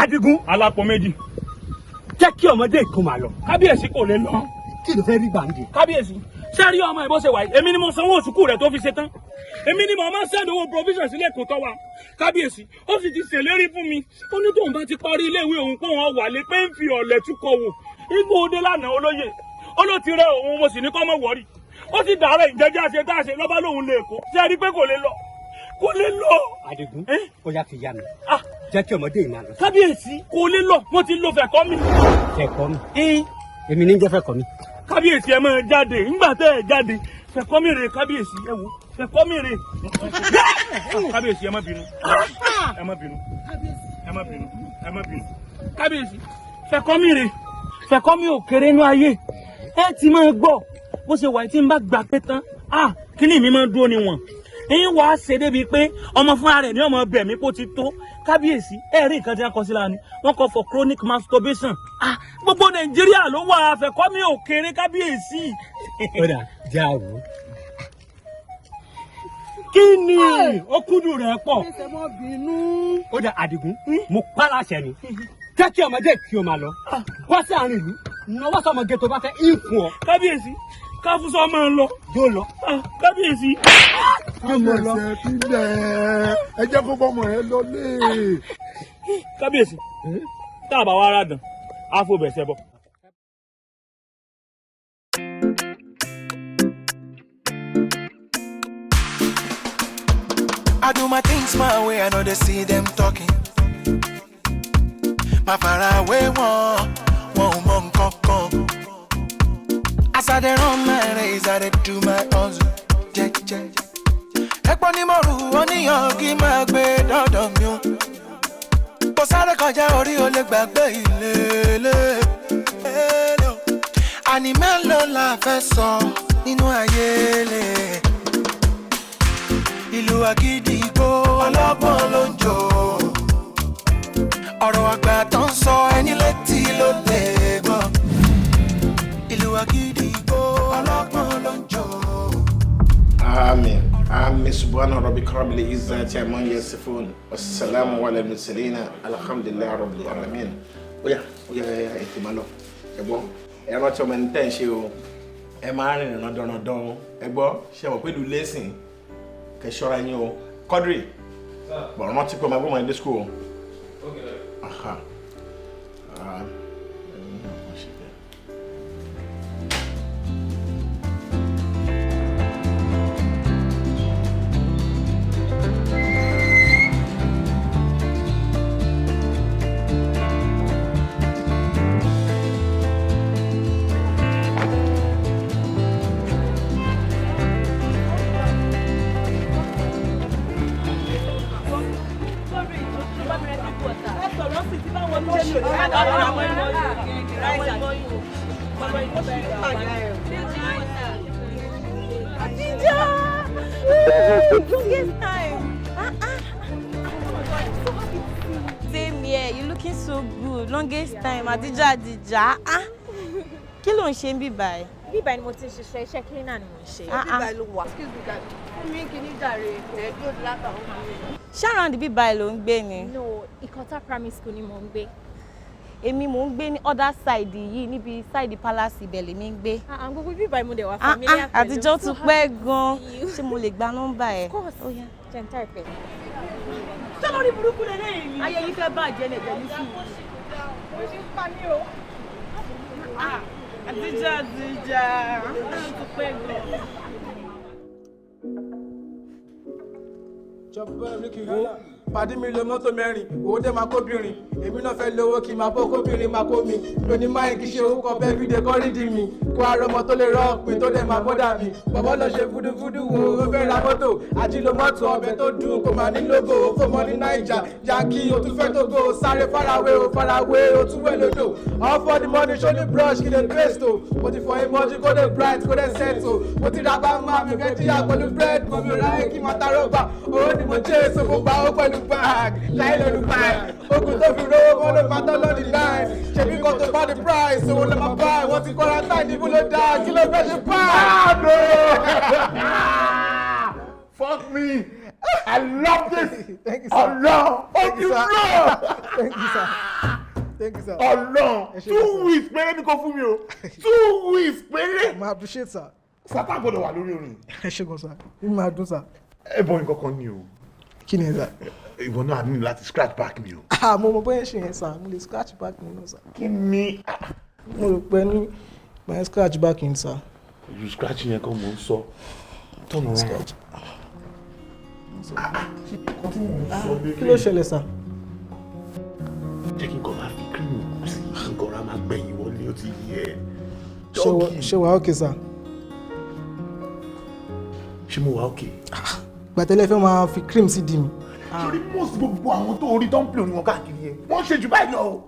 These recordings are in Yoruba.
Adigun. Alápò méjì. Jẹ́ kí ọmọdé kó máa lọ. Kábíyèsí kò lè lọ. Kí ló fẹ́ rí gbàǹdì? Kábíyèsí. Ṣé rí ọmọ ìbọn ṣe wà yìí? Èmi ni mo sanwó sùkúù rẹ̀ tó fi ṣe tán. Èmi ni mo máa ń send owó provision sílẹ̀ kò tọ́ wa. Kábíyèsí, ó sì ti ṣèlérí fún mi. Ó ní tóun bá ti parí iléèwé òun pé wọ́n wà lé pé ń fi ọ̀lẹ̀ túkọ̀ wò. Igbó òde lánàá olóyè. Ó ló ti rẹ òun mo sì ní kọ́ mọ̀ wọ́rì. Ó ti dàárẹ̀ ìjẹ́jẹ́ àṣẹ tá a ṣe lọ́ba lòun lè kó. Ṣé ẹ rí pé kò lè lọ? Kò lè lọ. Adigun, ó yá fi yá mi. Jẹ́ kí ọmọdé yìí máa lọ. Kábíyèsí, kò lè lọ. Mo ti lo fẹ̀kọ́ mi. Fẹ̀kọ́ mi? Èmi ní jẹ́ fẹ̀kọ́ mi. Kábíyèsí ẹ máa jáde. Ńgbà tẹ́ ẹ jáde. Fẹ̀kọ́ mi rè kábíyèsí ẹ wò. Fẹ̀kọ́ mi rè. Kábíyèsí ẹ má bínú. Ẹ má bínú. Ẹ má bínú. Ẹ má bínú. Kábíyèsí, fẹ̀kọ́ mi rè. Fẹ̀kọ́ mi ò kéré nú ayé. Ẹ ti máa gbọ́. Bó ṣe wà tí n bá gbà pé tán. Kíní mi máa dúró níwọ̀n. Ẹ̀yin wàá ṣe débi pé ọmọ fúnra rẹ̀ ní ọmọ bẹ̀mí kó ti tó. Kábíyèsí, ẹ rí nǹkan tí wọ́n kọ sí lára ni. Wọ́n kọ for chronic masturbation. Gbogbo Nàìjíríà ló wà fẹ̀kọ́ mi ò kéré kábíyèsí. Ó dà, jẹ́ àwò. Kí ni okúdù rẹ̀ pọ̀? Ó dà, Adigun, mo pa láṣẹ ni. Jẹ́ kí ọmọdé kí o máa lọ. Wá sí àárín ìlú. Náwó sọmọge tó bá fẹ́ ìfún ọ. Kábíyèsí, káfúsọ máa ń lọ. Yóò lọ. Kábíyèsí. Ẹ jẹ́ kó bọ́mọ ẹ lọ lé. Kábíyèsí, tá a bá wá ara dàn, á fò bẹ̀sẹ̀ bọ̀. I do my things my way, I know they see them talking. My far away one monk. As I dey run my race, I dey do my hustle. Ẹ̀pọ̀ ni mo rù ó níyàn kí máa gbé dọ́dọ̀ mi o. Kò sáré kọjá orí o lè gbàgbé ilé. Àní mélòó la fẹ́ sọ nínú ayé lè. Ìlú àgídìgbò ọlọ́gbọ́n ló ń jò. Ọ̀rọ̀ àgbà tó ń sọ ẹni létí ló lè gbọ́. Ìlú àgídìgbò ọlọ́gbọ́n ló ń jò. Amen. Amen. Subhana rabbika rabbil izzati amma yasifun. Wassalamu ala al-mursalin. Alhamdulillahi rabbil alamin. Oya, ẹ máa lọ. Ẹ gbọ́, ẹ rántí ọmọ ẹni tẹ́ ń ṣe o. Ẹ máa rìn dandan. Ẹ gbọ́, ṣé mọ̀ pé ìlú lẹ́sìn. Kẹ́ ṣọ́ra yín o. Quadri. Bọ̀ rántí pé ọmọ ẹgbẹ́ school. Okay. Aha. Longest time. Same here. You looking so good. Longest time. Adija. Kí ló ń ṣe bí báyìí? Bí báyìí ni mo ti ń ṣiṣẹ́ iṣẹ́ cleaner ni mo ń ṣe. Bí báyìí ló wà. Excuse me guys. Fún mi kì í jàre ẹ̀ẹ́dúró látàwọn máa ń lè. Ṣé around bí báyìí ló ń gbé ni? No, Ìkọ̀tà primary school ni mo ń gbé. Èmi mò ń gbé ní other side yìí níbi side palace ibẹ̀ lèmi ń gbé. Gbogbo bí báyìí mo dẹ̀ wá familiar pẹ̀lú. Àtijọ́ ti pẹ́ gan-an. Ṣé mo lè gba nọ́mbà ẹ̀? Of course. Oh yeah. Jẹ́ntà ìpẹ́. Ṣé lórí burúkú lè lẹ́yìn ni? Ayé yìí fẹ́ bàjẹ́ ní ẹ̀jẹ̀ ní sùn. Mo ṣe ń pa ní o. Àtijọ́ ti pẹ́ gan-an. Pàdé mi lo mọ́tò mẹ́rin, owó dé máa kóbìnrin. Èmi náà fẹ́ lówó kí n máa bó kóbìnrin máa kó mi. Lóní máa kí ṣe orúkọ bẹ́ẹ̀ fi dé kọ́rídì mi. Kó arọmọ tó lè rọ ọ̀pìn tó dẹ̀ máa bọ́dà mi. Bọ̀bọ́ lọ ṣe fúdúfúdú wo, ó fẹ́ ra mọ́tò. Àjílò mọ́tò ọbẹ̀ tó dùn kò máa ní lógo. Ó fò mọ́ ní Naija, Yankee, o tún fẹ́ tó go. Sáré farawé, o tún wẹ̀ lódò. All for the money, show the brush, kí lè paste o. Mo ti fọ emoji, kó dé bright, kó dé set o. Mo ti ra bá máa mi fẹ́ jíyà pẹ̀lú bread. Mo mi ráyè kí máa tarọ́ gbà. Owó ni mo jẹ́ èso, mo gbà ó pẹ̀lú bag. Láyé lọ́dún báyìí, ogun tó fi rówó wọn ló máa tán lọ́dún náà. Ṣèbí kan tó bá the price, owó ló máa bá. Wọ́n ti quarantine níbo ló dáa, kí ló fẹ́ ṣe pa? Fuck me! I love this! Thank you, sir. Allah! Thank you, sir. Thank you, sir. thank you sir. Ọlọ́run 2 weeks péré ní kò fún mi o 2 weeks péré. I appreciate sir. Sátá gbọ́dọ̀ wà lórí orin. ẹ ṣe gan sir mi máa dún sir. Ẹ bọ́ nǹkan kan ni o. kí ni ẹ sir. Ìwọ náà ní láti scratch back mi o. mo mọ bóyá ṣe yẹn sir mo lè scratch back mi náà sir. Kí ni. mo rò pé ní my scratch back in sir. You scratch yẹn kan mò ń sọ. Tọ́nà wọn. Kí ló ṣẹlẹ̀ sir. Jẹ́ kí n kọ́ máa fi cream sí nǹkan ra máa gbẹ̀yìn wọlé ó ti yẹ. ṣé wàá okay sir. Ṣé mo wà okay? gbàtẹ́lẹ̀ fẹ́ máa fi cream sí di mi. Sori most gbogbo àwọn tó orí tó ń pè orin wọn káàkiri yẹn wọ́n ṣe jù báyìí lọ o.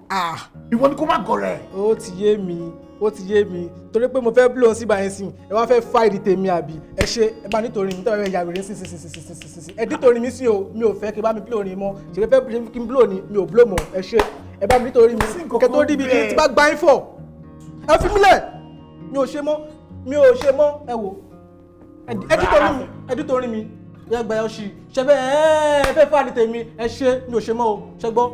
Ìwọ ni kó má gọrẹ. ó ti yé mi torí pé mo fẹ́ blow sí báyìí sí ẹ wá fẹ́ fáìlì tèmi àbí ẹ ṣe ẹ bá nítorí mi tọ́wọ́ ẹ yà wèrè sí ẹ nítorí mi sí o mi ò fẹ́ kí bá mi blow orin mọ́ ṣe fẹ́ kí n blow ni mi ò blow mọ́ ẹ ṣe ẹ bá mi nítorí mi kẹ tó rí ibi tí bá gbá yín fọ̀ ẹ fi mílẹ̀ mi ò ṣe mọ́ ẹ wò ẹ nítorí mi ẹ gbà ẹ ṣì ṣe bẹ́ẹ̀ ẹ fẹ́ fáìlì tèmi ẹ ṣe mi ò ṣe mọ́ o ṣe gbọ́.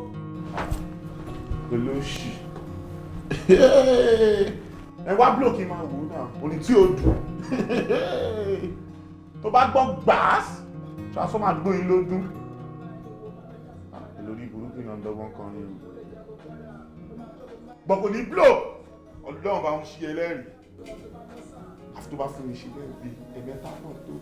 Olóṣì ẹ wá blóòkì máa wò náà orin tí ó dùn tó bá gbọ́ gbàás transformer gbóyin lódún lórí burúkú náà dọ́gbọ́n kan ní gbọ̀kọ̀ ní bló ọlọ́run bá ń ṣe ẹlẹ́rìí àfi tó bá fún mi ṣe bẹ́ẹ̀ bí ẹ̀mẹ́ta náà tó.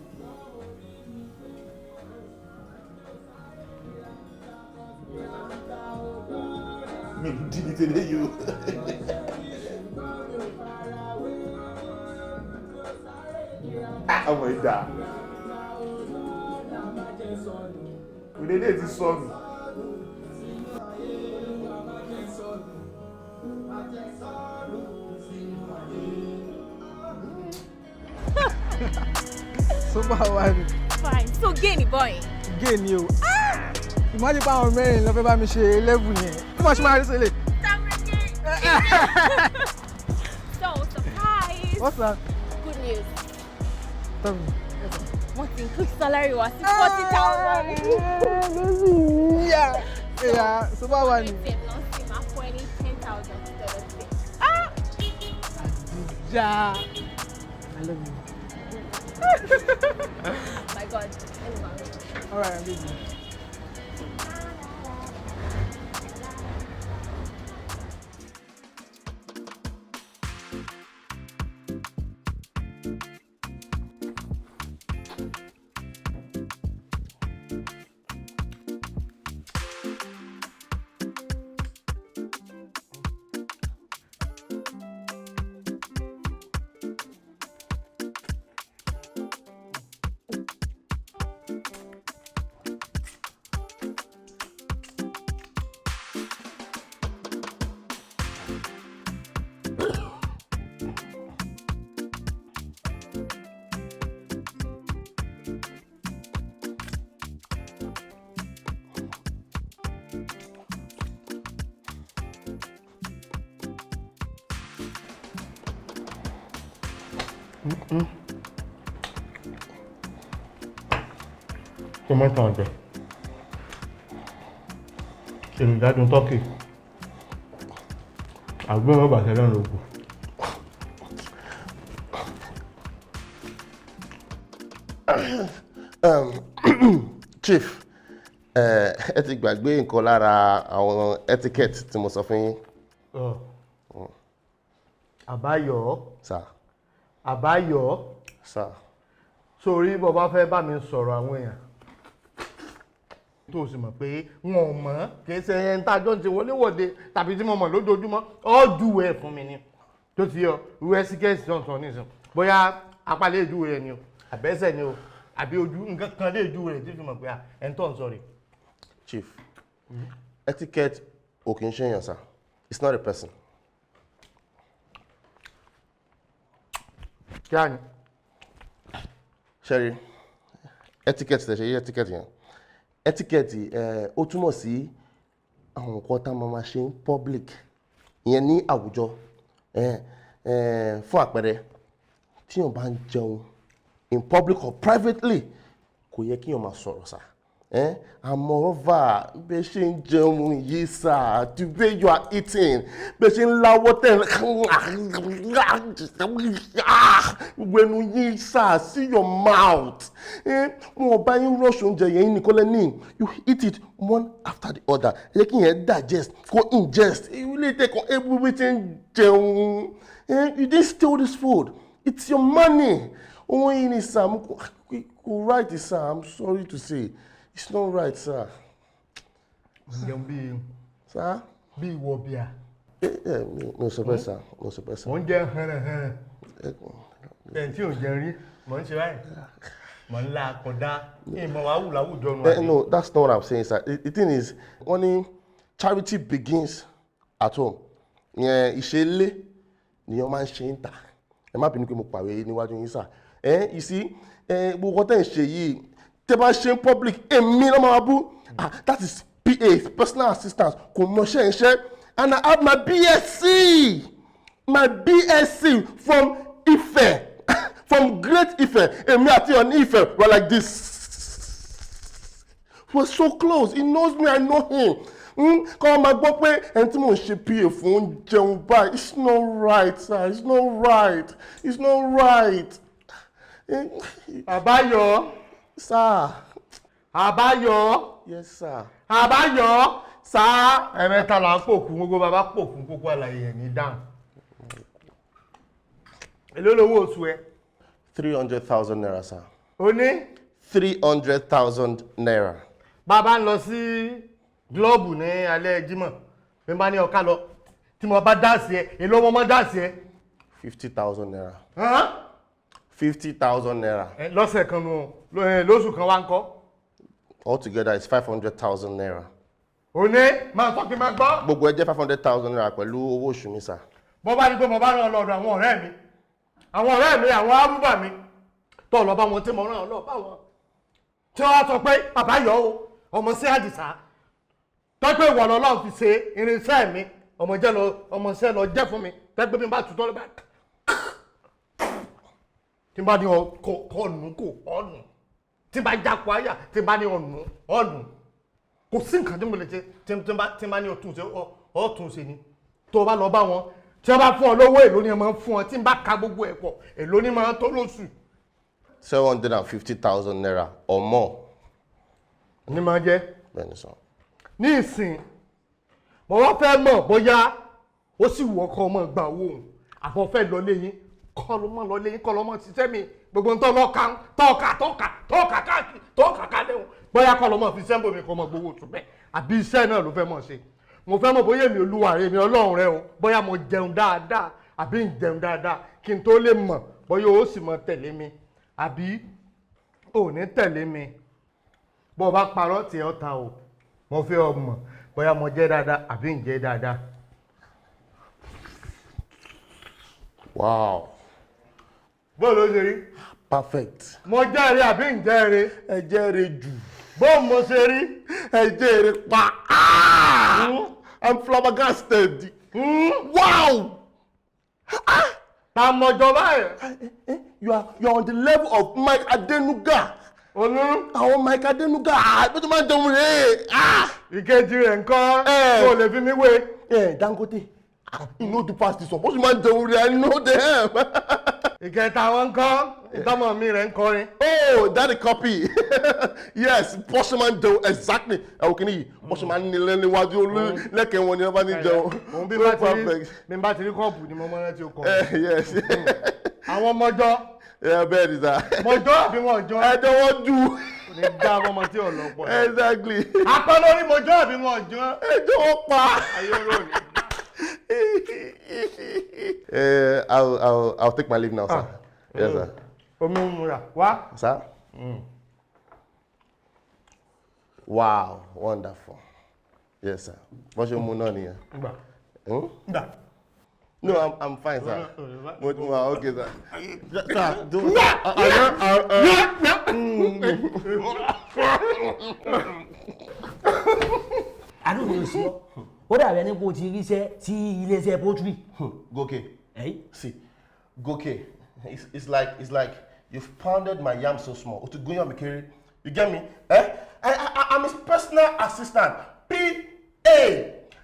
Mi ò dí ní tẹ́lẹ̀ yìí o. Ọmọ ìdá. Òdèdè ti sọnù. Super wine. Fine. So gay ni boy. Gay ni o. Imagine pa àwọn mẹ́rin ló fẹ́ bá mi ṣe level yẹn. Kí mo ṣe máa rí sílẹ̀. So surprise. What's that? Good news. Tell me. Wọ́n ti increase salary wa sí 40,000. Yeah, super wine. Máa fún ẹ ní 10,000 instead of 6. Yeah. I love you. My God. All right, I'm busy. Ṣé mọ́tò ọ̀jẹ̀? Ìrìnàjò Tọ́kì. Àgbẹ̀wò bàtẹ́ lọ́nà òkú. Chief, ẹ ti gbàgbé nǹkan lára àwọn etiquette tí mo sọ fún yín. Àbáyọ̀. Sir. Àbáyọ̀. Sir. Sórí bó bá fẹ́ bá mi sọ̀rọ̀ àwọn èèyàn tó sì mọ̀ pé wọn ò mọ̀ kìí ṣe ẹni tá a jọ ń ṣe wọléwọ̀de tàbí tí mo mọ̀ lójoojúmọ́ ọ́ júwe ẹ̀ fún mi ni tó ti yọ ìwé síkẹ́ẹ̀sì tó ń nísìn bóyá apá lè júwe rẹ̀ ni o àbẹ́sẹ̀ ni o àbí ojú nǹkan kan lè júwe rẹ̀ tí fi mọ̀ pé ẹ̀ ń tọ́ ń sọ rẹ̀. Chief, etiquette ò kì í ṣe èèyàn sir, it's not a person. Kí á ní? Sherry, etiquette tẹ̀ ṣe yí etiquette yẹn. Etiquette ó túmọ̀ sí àwọn nǹkan tá a máa ṣe ní public ìyẹn ní àwùjọ fún àpẹẹrẹ tí èèyàn bá ń jẹun in public or privately kò yẹ kí èèyàn máa sọ̀rọ̀ sá And moreover, Beshin Jemu Yisa, the way you are eating, Beshin La water when you Yisa, see your mouth. More buying Russian Jayen Nicolani, you eat it one after the other. Making it digest, go ingest. You will take on everything. You didn't steal this food. It's your money. Oh, in Sam, right, sir. I'm sorry to say. It's not right, sir. Sir? Be wobia. No, sir. No, sir. One day, no, that's not what I'm saying, sir. The thing is, only charity begins at home. Yeah, ìṣẹ̀lẹ̀ ni o máa ń ṣe ń tà. Ẹ má bínú pé mo pàwé níwájú yín, sir. You see, gbogbo tẹ́ ń ṣe yìí, tẹ́ bá ṣe in public, èmi ló máa bú. That is PA, personal assistance, kò mọṣẹ́ iṣẹ́. And I have my BSc from Ife, from Great Ife. Èmi àti Ọ̀ní Ife were like this. We're so close. He knows me, I know him. Kọ́ máa gbọ́ pé ẹni tí mò ń ṣe PA fún jẹun báyìí. It's not right, sir. It's not right. It's not right. Àbáyọ̀. Sir. Àbáyọ̀. Yes, sir. Àbáyọ̀. Sir. Ẹ̀mẹ́ta là ń pòkùn gbogbo bàbá pòkùn kókó àlàyé ẹ̀ ní dáhùn. Èló lówó oṣù ẹ? 300,000 naira, sir. O ní? 300,000 naira. Bàbá ń lọ sí gílọ́ọ̀bù ní alẹ́ Jímọ̀. Bí n bá ní ọ̀ká lọ, tí mo bá dáàsì ẹ, èló mo máa dáàsì ẹ? 50,000 naira. 50,000 naira. Lọ́sẹ̀ kan nù, lóṣù kan wá ń kọ́. Altogether, it's 500,000 naira. O ní? Máa sọ kí n máa gbọ́. Gbogbo ẹ jẹ́ 500,000 naira pẹ̀lú owó oṣù mi, sir. Bọ́ bá ní pé mo bá rán lọ́dọ̀ àwọn ọ̀rẹ́ mi, àwọn arúgbà mi, tó lọ bá wọn tí mo rán lọ bá wọn. Tí wọ́n sọ pé Àbáyọ̀ o, ọmọ sí Àdìsá, tọ́pẹ́ ìwọ̀ lọ́lọ́run fi ṣe irinṣẹ́ mi, ọmọọṣẹ́ lọ jẹ́ fún mi, tẹ́gbẹ́ mi bá tutọ́ lọ́bàá. Tí n bá ní ọ̀nù ọ̀nù, tí n bá jákò àyà, tí n bá ní ọ̀nù kò sí nǹkan tí mo lè ṣe tí n bá ní ọ̀túnṣe ni. Tó o bá lọ bá wọn, tí wọ́n bá fún ọ lówó èlò ni ẹ máa ń fún ọ, tí n bá ka gbogbo ẹ̀ pọ̀ èlò ni máa ń tó lóṣù. 750,000 naira or more. Ní máa jẹ́. Bẹ́ẹ̀ni sọ. Ní ìsìn, mo wá fẹ́ mọ̀ bóyá ó sì wù ọkọ ọmọ gbà owó òun, àbọ̀ fẹ́ lọ léyìn, kọ́ ló mọ̀ lọ léyìn, kọ́ ló mọ̀ ṣiṣẹ́ mi, gbogbo ń tọ́ lọ́ka tọ́ka ká léwu, bóyá kọ́ ló mọ̀ fi sẹ́ńbò mi kọ́ mọ̀ gbowó oṣù bẹ́ẹ̀, àbí iṣẹ́ náà ló fẹ́ mọ̀ ṣe. Mo fẹ́ mọ̀ bóyá èmi Olúwa rẹ̀ mi Ọlọ́run rẹ̀ o, bóyá mo jẹun dáadáa, àbí ń jẹun dáadáa, kí n tó lè mọ̀ bóyá ó sì mọ̀ tẹ̀lé mi, àbí ò ní tẹ̀lé mi. Bó o bá parọ́ tí ẹ ta o, mo fẹ́ ọ mọ̀ bóyá mo jẹ́ dáadáa àbí ń jẹ́ dáadáa. Wow. Bó ló ṣe rí? Perfect. Mo jẹ́rìí àbí ń jẹ́rìí? Ẹ jẹ́rìí jù. Bó mo ṣe rí? Ẹ jẹ́rìí pa. I'm flabbergasted. Wow. Ta mọ̀jọ báyìí. You are on the level of Mike Adenuga. Olú. Àwọn Mike Adenuga. Bí tó máa ń jẹun rèé. Ìkejì rẹ̀ ńkọ́. Kò lè fi mí wé. Dangote. You know the past this one. Bó ṣe máa ń jẹun rèé, I know them. Ìkẹta wọn ńkọ́. Ìtọ́mọ̀ mi rẹ̀ ń kọrin. Oh, that a copy. Yes, bó ṣe máa ń jẹun exactly. Ẹ̀wọ̀n kìíní yìí, bó ṣe máa ń nílẹ̀ níwájú lẹ́kẹ̀ẹ́ wọn ni wọ́n bá ní jẹun. Òun bí n bá ti rí kọ́ọ̀pù ni mo mọ́ rántí o kọ́. Yes. Àwọn ọmọjọ́. Bẹ́ẹ̀ ni sá. Mọ̀jọ́ àbí wọn jọ? Ẹ̀jẹ̀ wọ́n jù. Ní dá ọmọ tí ò lọ pọ̀. Exactly. Apẹ́ lórí mọ̀jọ́ àbí wọn jọ? Ẹ̀jẹ̀ wọ́n pa. Ayé olóòní. I'll take my leave now, sir. Yes, sir. Omi múra. Wá. Sir? Wow, wonderful. Yes, sir. What's your moon on here? Nda. No, I'm fine, sir. Okay, sir. Sir, don't. I don't know, sir. Ó dàbí ẹni pé o ti ríṣẹ́ sí iléeṣẹ́ poultry. Goke. See, Goke, it's like you've pounded my yam so small. You get me? his personal assistant, PA,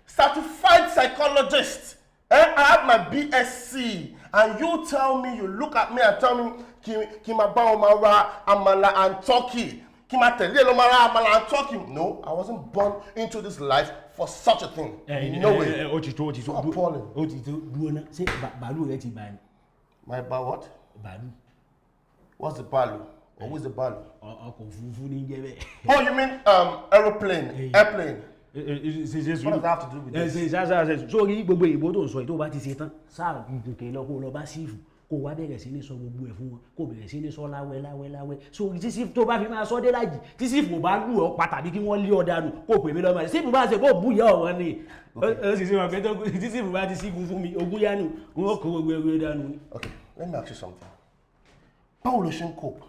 certified psychologist. I have my BSc, and you tell me, you look at me and tell me, Kima Baomara, Amala and Turkey. Kima Telelomara, Amala and Turkey. No, I wasn't born into this life for such a thing. No way. Appalling. My ba what? Balu. What's the balu? Or who's the balu? Oh, you mean aeroplane, airplane? What does that have to do with this? Sorry, gbogbo ìbò tó ń sọ tó bá ti ṣe tán sáà gùnkè lọ kó lọ bá sífù kó wá bẹ̀rẹ̀ sí ní sọ gbogbo ẹ̀ fún wọn kó bẹ̀rẹ̀ sí ní sọ láwẹ́ so tí sífù tó bá fi máa sọ dé lájì tí sífù bá lù ọ́ pa tàbí kí wọ́n lé ọ dànù kó pè mí lọ́mọ rẹ̀ sífù bá ṣe kó bú ìyá ọ̀rọ̀ ni ó sì ṣe wọn pé tí sífù bá ti sígun fún mi ogún yánu wọn kó gbogbo ẹgbẹ́ dànù ni. Okay, let me ask you something. Báwo ló ṣe ń cope?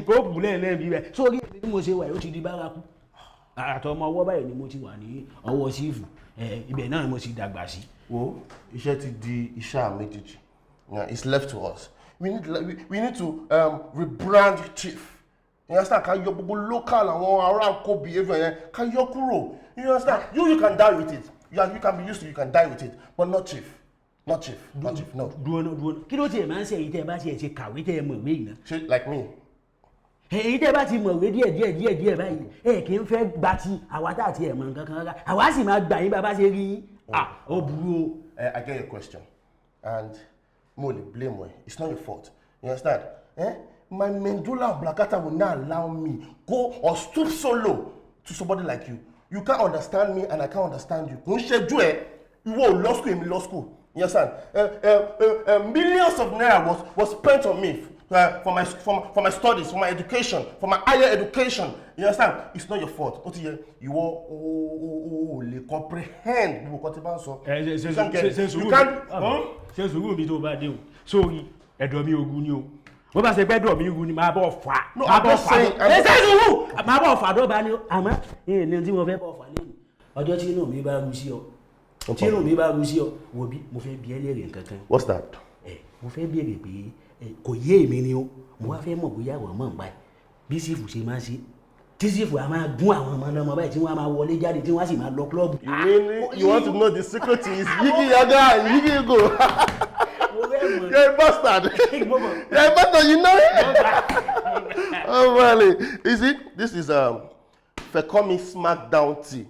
Kóòpù lẹ́ẹ̀lẹ́bí rẹ̀ sórí èdè tí mo ṣe wà ó ti di bárakú àtọmọ ọwọ́ báyìí ni mo ti wà ní ọwọ́ sífù ibẹ̀ náà mo ti dàgbà sí. Wo iṣẹ́ ti di iṣẹ́ àméjìjì. It's left to us. We need to rebrand chief. You understand? Ká yọ gbogbo local àwọn ará kó behavior yẹn ká yọ kúrò. You understand? You can die with it. You can be used to it, you can die with it, but not chief. Not chief, no. Dúró. Kí ló tiẹ̀ máa ń ṣe èyí tẹ́ ẹ bá tiẹ̀ ṣe kàwé tẹ́ ẹ mọ̀ ìwé yìí náà? Like me. Èyí tẹ́ bá ti mọ̀ ìwé díẹ̀ báyìí ẹ kì í fẹ́ gba ti àwa tá àti ẹ̀ mọ̀ nǹkan kan rárá àwa sì máa gbà yín bá bá ṣe rí yín. Ó burú o. I get your question and mo lè blame you. It's not your fault. You understand? My medulla oblongata will not allow me go or stoop so low to somebody like you. You can't understand me and I can't understand you. Kò ń ṣẹ́jú ẹ̀ ìwọ law school èmi law school. You understand? Millions of naira was spent on me for my studies, for my education, for my higher education. You understand? It's not your fault. Ó ti yẹ ìwọ o lè comprehend gbogbo nǹkan tí bá ń sọ. Ṣé sùúrù mi tó bá dé o sórí ẹ̀dọ̀ mi ogun ni o wọ́n bá ṣe pẹ́ dọ̀ mi ogun ni máa bọ̀ fà máa bọ̀ fà dọ́ba ni o àmọ́ ní tí mo fẹ́ bọ̀ fà lẹ́nu ọjọ́ tí inú mi bá rú sí ọ tí inú mi bá rú sí ọ wo bí mo fẹ́ bi ẹ́ léèrè nǹkankan. What's that? Mo fẹ́ béèrè pé kò yé èmi ni o mo wá fẹ́ mọ̀ bóyá àwọn ọmọ ń báyìí bí sífù ṣe máa ṣe tí sífù a máa gún àwọn ọmọ ọlọmọ báyìí tí wọ́n á máa wọlé jáde tí wọ́n á sì máa lọ klọ́ọ̀bù. You want to know the secret is yigi yaga and yigi go. You're a bastard. You're a bastard, you know it. Oh, really? You see, this is Fekomi Smackdown tea.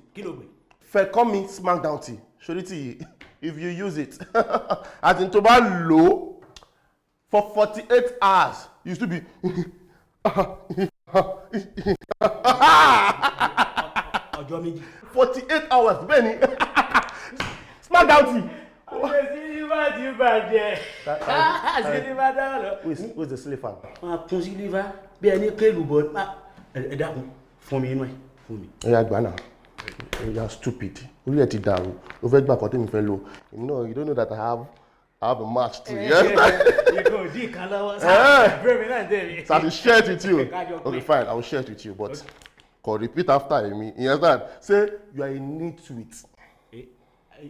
Fekomi Smackdown tea. Shorty, if you use it, as in toba low for 48 hours, you should be. 48 hours, Benny. Smackdown tea. Who's the slipper? Kún sí liver bí ẹni kéèlù bọ́ ẹ dákun fún mi inú ẹ̀ fún mi. Ẹ̀yà àgbà náà, you are stupid. Orí ẹ̀ ti dàrú. O fẹ́ gbà kan tí mi fẹ́ lò. You don't know that I have a match too. So I will share it with you. Okay, fine, I will share it with you, but okay. Repeat after me. You understand? Say you are a nitwit.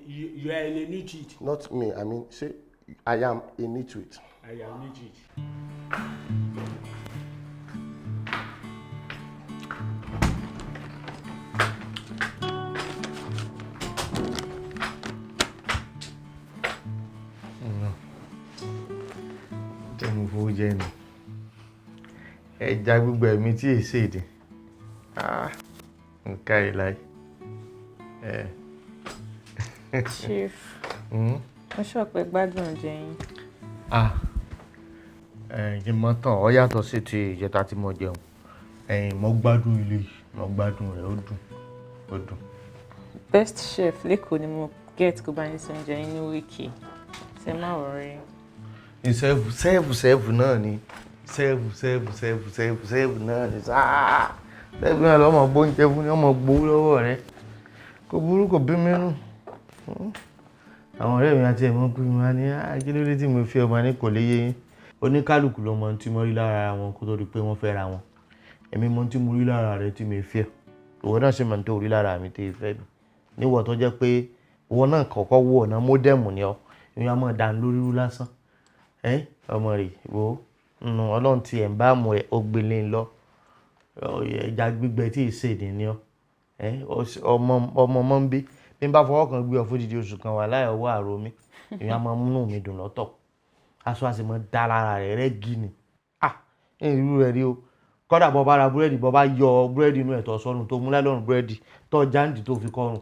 You are a nitwit. Not me. I mean, say I am a nitwit. I am nitwit. Tẹ́mu fowó jẹ́ ni. Ẹja gbogbo ẹ̀mí tí èsè èdè. Nǹkan ìlàyé. Chief, mo ṣọ̀pẹ́ gbádùn oúnjẹ yín. Kí n mọ́ tán ọ yàtọ̀ sí ti ìjẹta tí mo jẹun. Mo gbádùn ilé, mo gbádùn rẹ̀, ó dùn. Best chef lẹ́kọ̀ọ́ ni mo get kó bá yín sọ oúnjẹ yín ní wíìkì. Ṣé má wọrí? Sẹ́ẹ̀fù náà ni. Sẹ́ẹ̀fù náà ni. Sẹ́ẹ̀fù náà lọ́mọ gbóúnjẹ fún ni ọmọ gbowó lọ́wọ́ rẹ̀. Kò burú kò bí mẹ́rùn. Àwọn ọ̀rẹ́ mi àti ẹ̀mọ́ pé wọ́n ní akílódé tí mo fi ọmọ ní kò léyé yín. Oníkálùkù ló mọ tí mo rí lára wọn kó tó di pé wọ́n fẹ́ ra wọn. Èmi mọ tí mo rí lára rẹ̀ tí mi fẹ́. Ìwọ náà sì mọ̀ tó rí lára mi tí ìfẹ́ mi. Níwọ̀ tó jẹ́ pé ìwọ náà kọ́kọ́ wọ̀ ọ̀nà mọ́dẹ̀mù ni ọ. Ìyẹn máa dàn lórí rú lásán. Ọmọ rẹ̀ wo Ọlọ́run ti ẹ̀ ń bá mú ẹ ó gbélé lọ. ẹja gbígbẹ tí ìṣe ìdí ni ọ ọmọ ń bí bí n bá fọwọ́ kan gbé ọ fún dídí oṣù kan wà láì ọwọ́ àrò mi èmi á máa múnú mi dùn lọ́tọ̀ aṣọ àti mọ́ dá lára rẹ̀ rẹ́gí ni irú rẹ̀ rí o kọ́dà bọ́ bá ra búrẹ́dì bọ́ bá yọ búrẹ́dì inú ẹ̀ tó sọnù tó mú lẹ́lọ́rùn búrẹ́dì tó jáǹdì tó fi kọrùn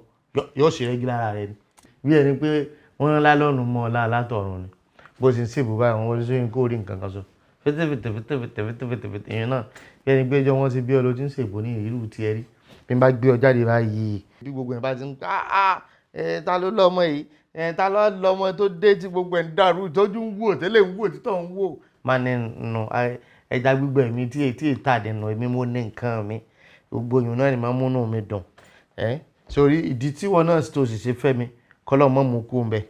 yóò ṣe rẹ́gí lára rẹ̀ ni bí ẹni pé wọ́n ń lálọ́rùn mọ́ ọ̀la látọ̀run ni bó ṣe ń ṣèbù báyìí wọ́n wọlé sóyún kó rí nǹkan kan sọ fẹ́tẹ́fẹ́tẹ́fẹ́tẹ́fẹ́tẹ́fẹ́tẹ́ ìyẹn náà bí ẹni pé ẹjọ́ wọn ti bí ọ ló ti ń ṣèbò ní ìrú tiẹ̀ rí bí n bá gbé ọ jáde báyìí bí gbogbo ẹ̀ bá ti ń ta ló lọ́mọ yìí ta ló lọ́mọ tó dé tí gbogbo ẹ̀ ń dàrú tójú ń wò tẹ́lẹ̀ ń wò títọ̀ ń wò. máa ní nù ẹja gbígbẹ mi tí ìtàdé nù èmi mo ní nǹkan mi gbogbo yòó náà ni máa múnú mi dùn sórí ìdí tí wọn náà tó sì ṣe fẹ́ mi kọ́lọ́ mọ́ mú kú mbẹ́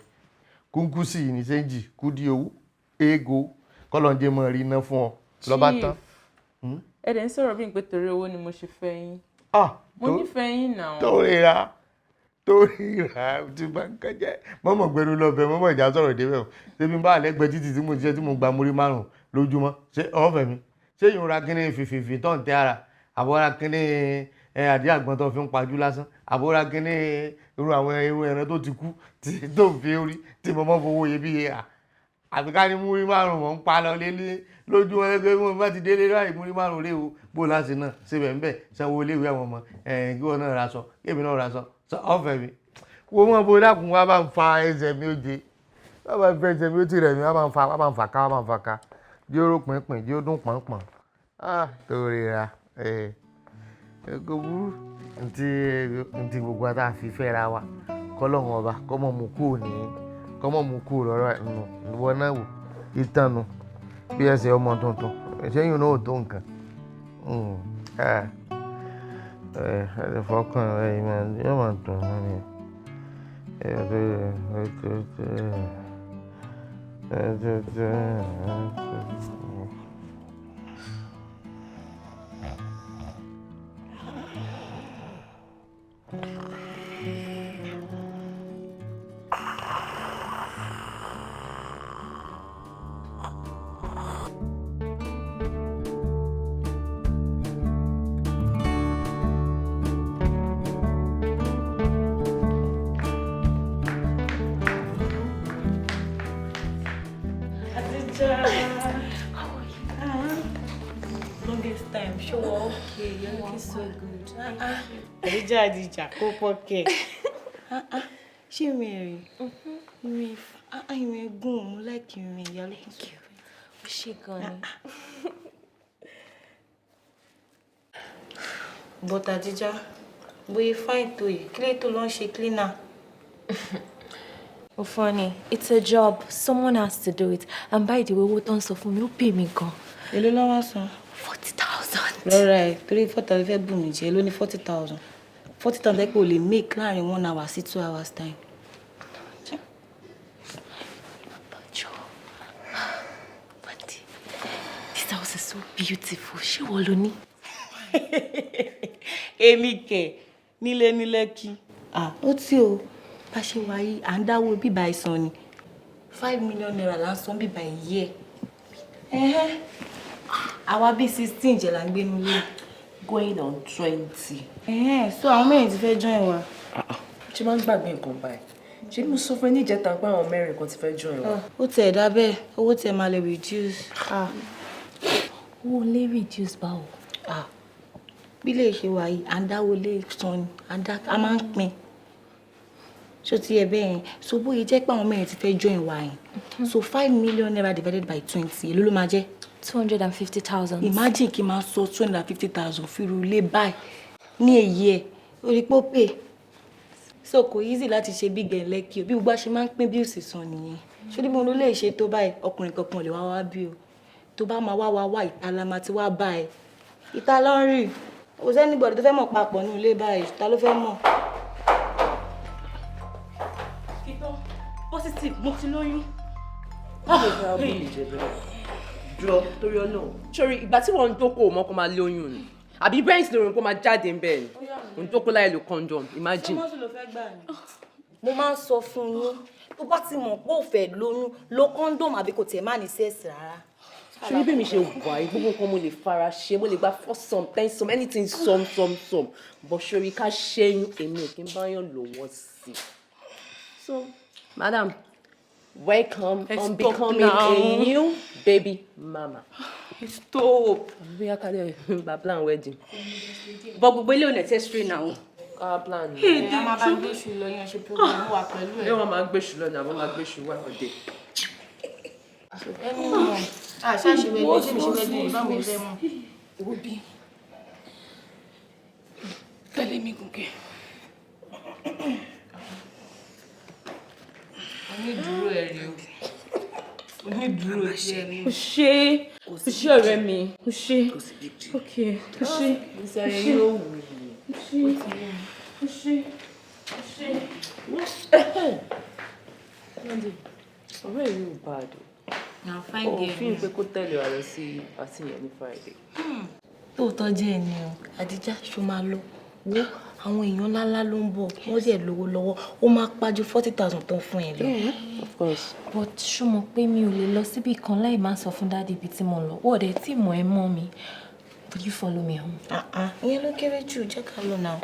kúńkú sí ní sẹ́ńjì kúdí owó éego kọ́lọ́ ń jẹ́ mọ́ rí iná fún ọ lọ́ba tán. ẹ̀dẹ̀ ń sọ̀rọ̀ bí n pé torí owó ni mo ṣe fẹ́ yín mo nífẹ̀ẹ́ yín náà. torí ra ti bá ń kẹjẹ mọ́mọ́ gbẹnu lọ́bẹ̀ mọ́mọ́ ìjà sọ̀rọ̀ débẹ̀ o ṣébi ń bá àlẹ́gbẹ̀ẹ́ títì tí mo ṣiṣẹ́ tí mo gba múrí márùn lójúmọ́ ṣé ọ̀fẹ́ mi ṣé yìí ń ra kíní fìfìfì tó ń tẹ́ ara àbọ̀ra kíní àdí àgbọn tó fi ń pajú lásán àbọ̀ra kíní irú àwọn irú ẹran tó ti kú tó ń fi orí tí mo mọ́ fowó iyebíye àbí ká ní múrí márùn mọ̀ ń pa lọ lélẹ́ lójú wọn lẹ́gbẹ̀ẹ́ wọn bá ti délé láì múrí márùn lé o bó láti náà síbẹ̀ ńbẹ̀ sanwó iléèwé àwọn ọmọ kí wọn náà raṣọ kébì náà raṣọ ọ̀fẹ́ mi wo mọ̀ bó dákun wá bá ń fa ẹsẹ̀ mi ó je wá bá ń fẹ́ ẹsẹ̀ mi ó ti rẹ̀ mi wá bá ń fa ká jí ó rò pínpín jí ó dún pọ̀npọ̀n torí ra ẹ̀kọ́ burú ntí gbogbo àtà fi fẹ́ ra wa kọ́lọ́hún ọba kọ́mọ̀ mú kú lọ́rọ̀ ìwọ náà wò ìtànù bí ẹsẹ̀ ọmọ tuntun ṣẹ́yìn náà ò tó nǹkan fọkàn rẹ̀ yóò máa dùn mọ́ ni Adija, kó pọ́kẹ́. Ṣé mi rí? Ìrìn gùn mú láìkí ìrìn ìyá lókè sọ. Ó ṣe gan ni. But Adija, bóyá fine tó yìí, kí lè tó lọ ń ṣe cleaner? Oh, funny. It's a job. Someone has to do it. And by the way, what on so for me, who pay me gan? Èló ló wá san? 40,000. Lọ́ra ẹ̀, torí 40,000 fẹ́ bù mí jẹ́, èló ní 40,000. 40,000 pé o lè make láàrin 1 hour sí 2 hours time. But this house is so beautiful. Ṣé wọ́n ló ní? Èmi kẹ̀, nílé ní Lẹ́kì. Ó tí o, bá ṣe wà yìí, à ń dáwó bíbá ìsan ni. 5 million naira là ń san bíbá ìyẹ́. Àwa bí 16 jẹ́ là ń gbé nílé. Going on 20. So àwọn mẹ́rin ti fẹ́ join wa. Ṣé máa ń gbàgbé nǹkan báyìí? Ṣé mo sọ fún ẹ ní ìjẹta pé àwọn mẹ́rin kan ti fẹ́ join wa? Ó tẹ̀ dá bẹ́ẹ̀, owó tẹ̀ máa lè reduce. Owó lè reduce báwo? Bí lè ṣe wà yìí, à ń dáwó lé san ni, a máa ń pín. Ṣó ti yẹ bẹ́ẹ̀ yẹn? So bóyá jẹ́ pé àwọn mẹ́rin ti fẹ́ join wa yẹn. So 5 million naira divided by 20, èló ló máa jẹ́? 250,000. Imagine kí n máa sọ 250,000 fírú ilé báyìí ní èyí ẹ̀ orí pópè. So kò easy láti ṣe big and Lẹ́kì o, bí gbogbo ṣe máa ń pín bí òsì san nìyẹn. Ṣé níbo ló lè ṣe tó báyìí ọkùnrin kankan lè wá bí o. Tó bá máa wá ìta la máa ti wá báyìí. Ìta ló ń rí. Kò sẹ́ni bọ̀dọ̀ tó fẹ́ mọ̀ papọ̀ ní ilé báyìí. Ta ló fẹ́ mọ̀? Kíkọ́ positive mo ti lóyún. Jọ torí Ọlọ́run. Sori ìgbà tí wọ́n ń dókòó mọ́ kó máa lóyún ni. Àbí brains lórí kó máa jáde ń bẹ̀ ni. Òun dókòó láì lo condom, imagine. Mo máa ń sọ fún yín tó bá ti mọ̀ pé ó fẹ́ lóyún lo condom àbí kò tiẹ̀ má ní sex rárá. ṣé bí mi ṣe wà yìí gbogbo nǹkan mo lè fara ṣe mo lè gba first some ten some anything some but ṣorí ká ṣẹ́yún èmi ò kí n báyọ̀ lọ́wọ́ sí. So madam, welcome on becoming a new baby mama. Stop. We are calling a plan wedding. But gbogbo ilé ò necessary now. Our plan. Ẹ máa bá gbé ṣù lọ yẹn ṣe program wà pẹ̀lú ẹ̀. Ẹ wọ́n máa gbé ṣù lọ ní àbọ̀ máa gbé ṣù wá ọ̀dẹ. Ẹni mọ̀, ṣáṣe wẹ̀lẹ̀ ṣé mi ṣe wẹ̀lẹ̀ ìbámu ìfẹ́ mọ̀. Wo bí? Tẹ̀lé mi gòkè. Onídùúró ẹ̀ rí o. Onídùúró ti ẹ̀ rí o. O ṣé ọ̀rẹ́ mi. O ṣé. Okay. O ṣé. Ìsọ̀rọ̀ yóò wù mí. O ṣé. Ọ̀rẹ́ yìí ò bá a dùn. Na fine girl. Òfin pé kó tẹ̀lé wa lọ sí pàtí yẹn ní Friday. Tóòtọ́ jẹ́ ẹni o, Àdíjà ṣó máa lọ. Wo àwọn èèyàn ńláńlá ló ń bọ̀, wọ́n dẹ̀ lówó lọ́wọ́, ó máa pàjù 40,000 tó fún ẹ lọ. Of course. But ṣó mọ̀ pé mi ò lè lọ síbì kan láì máa sọ fún dáàdì ibi tí mo lọ. Ó dẹ̀ tí mọ̀ ẹ́ mọ́ mi. Will you follow me home? Ìyẹn ló kéré jù, jẹ́ ká lọ náà.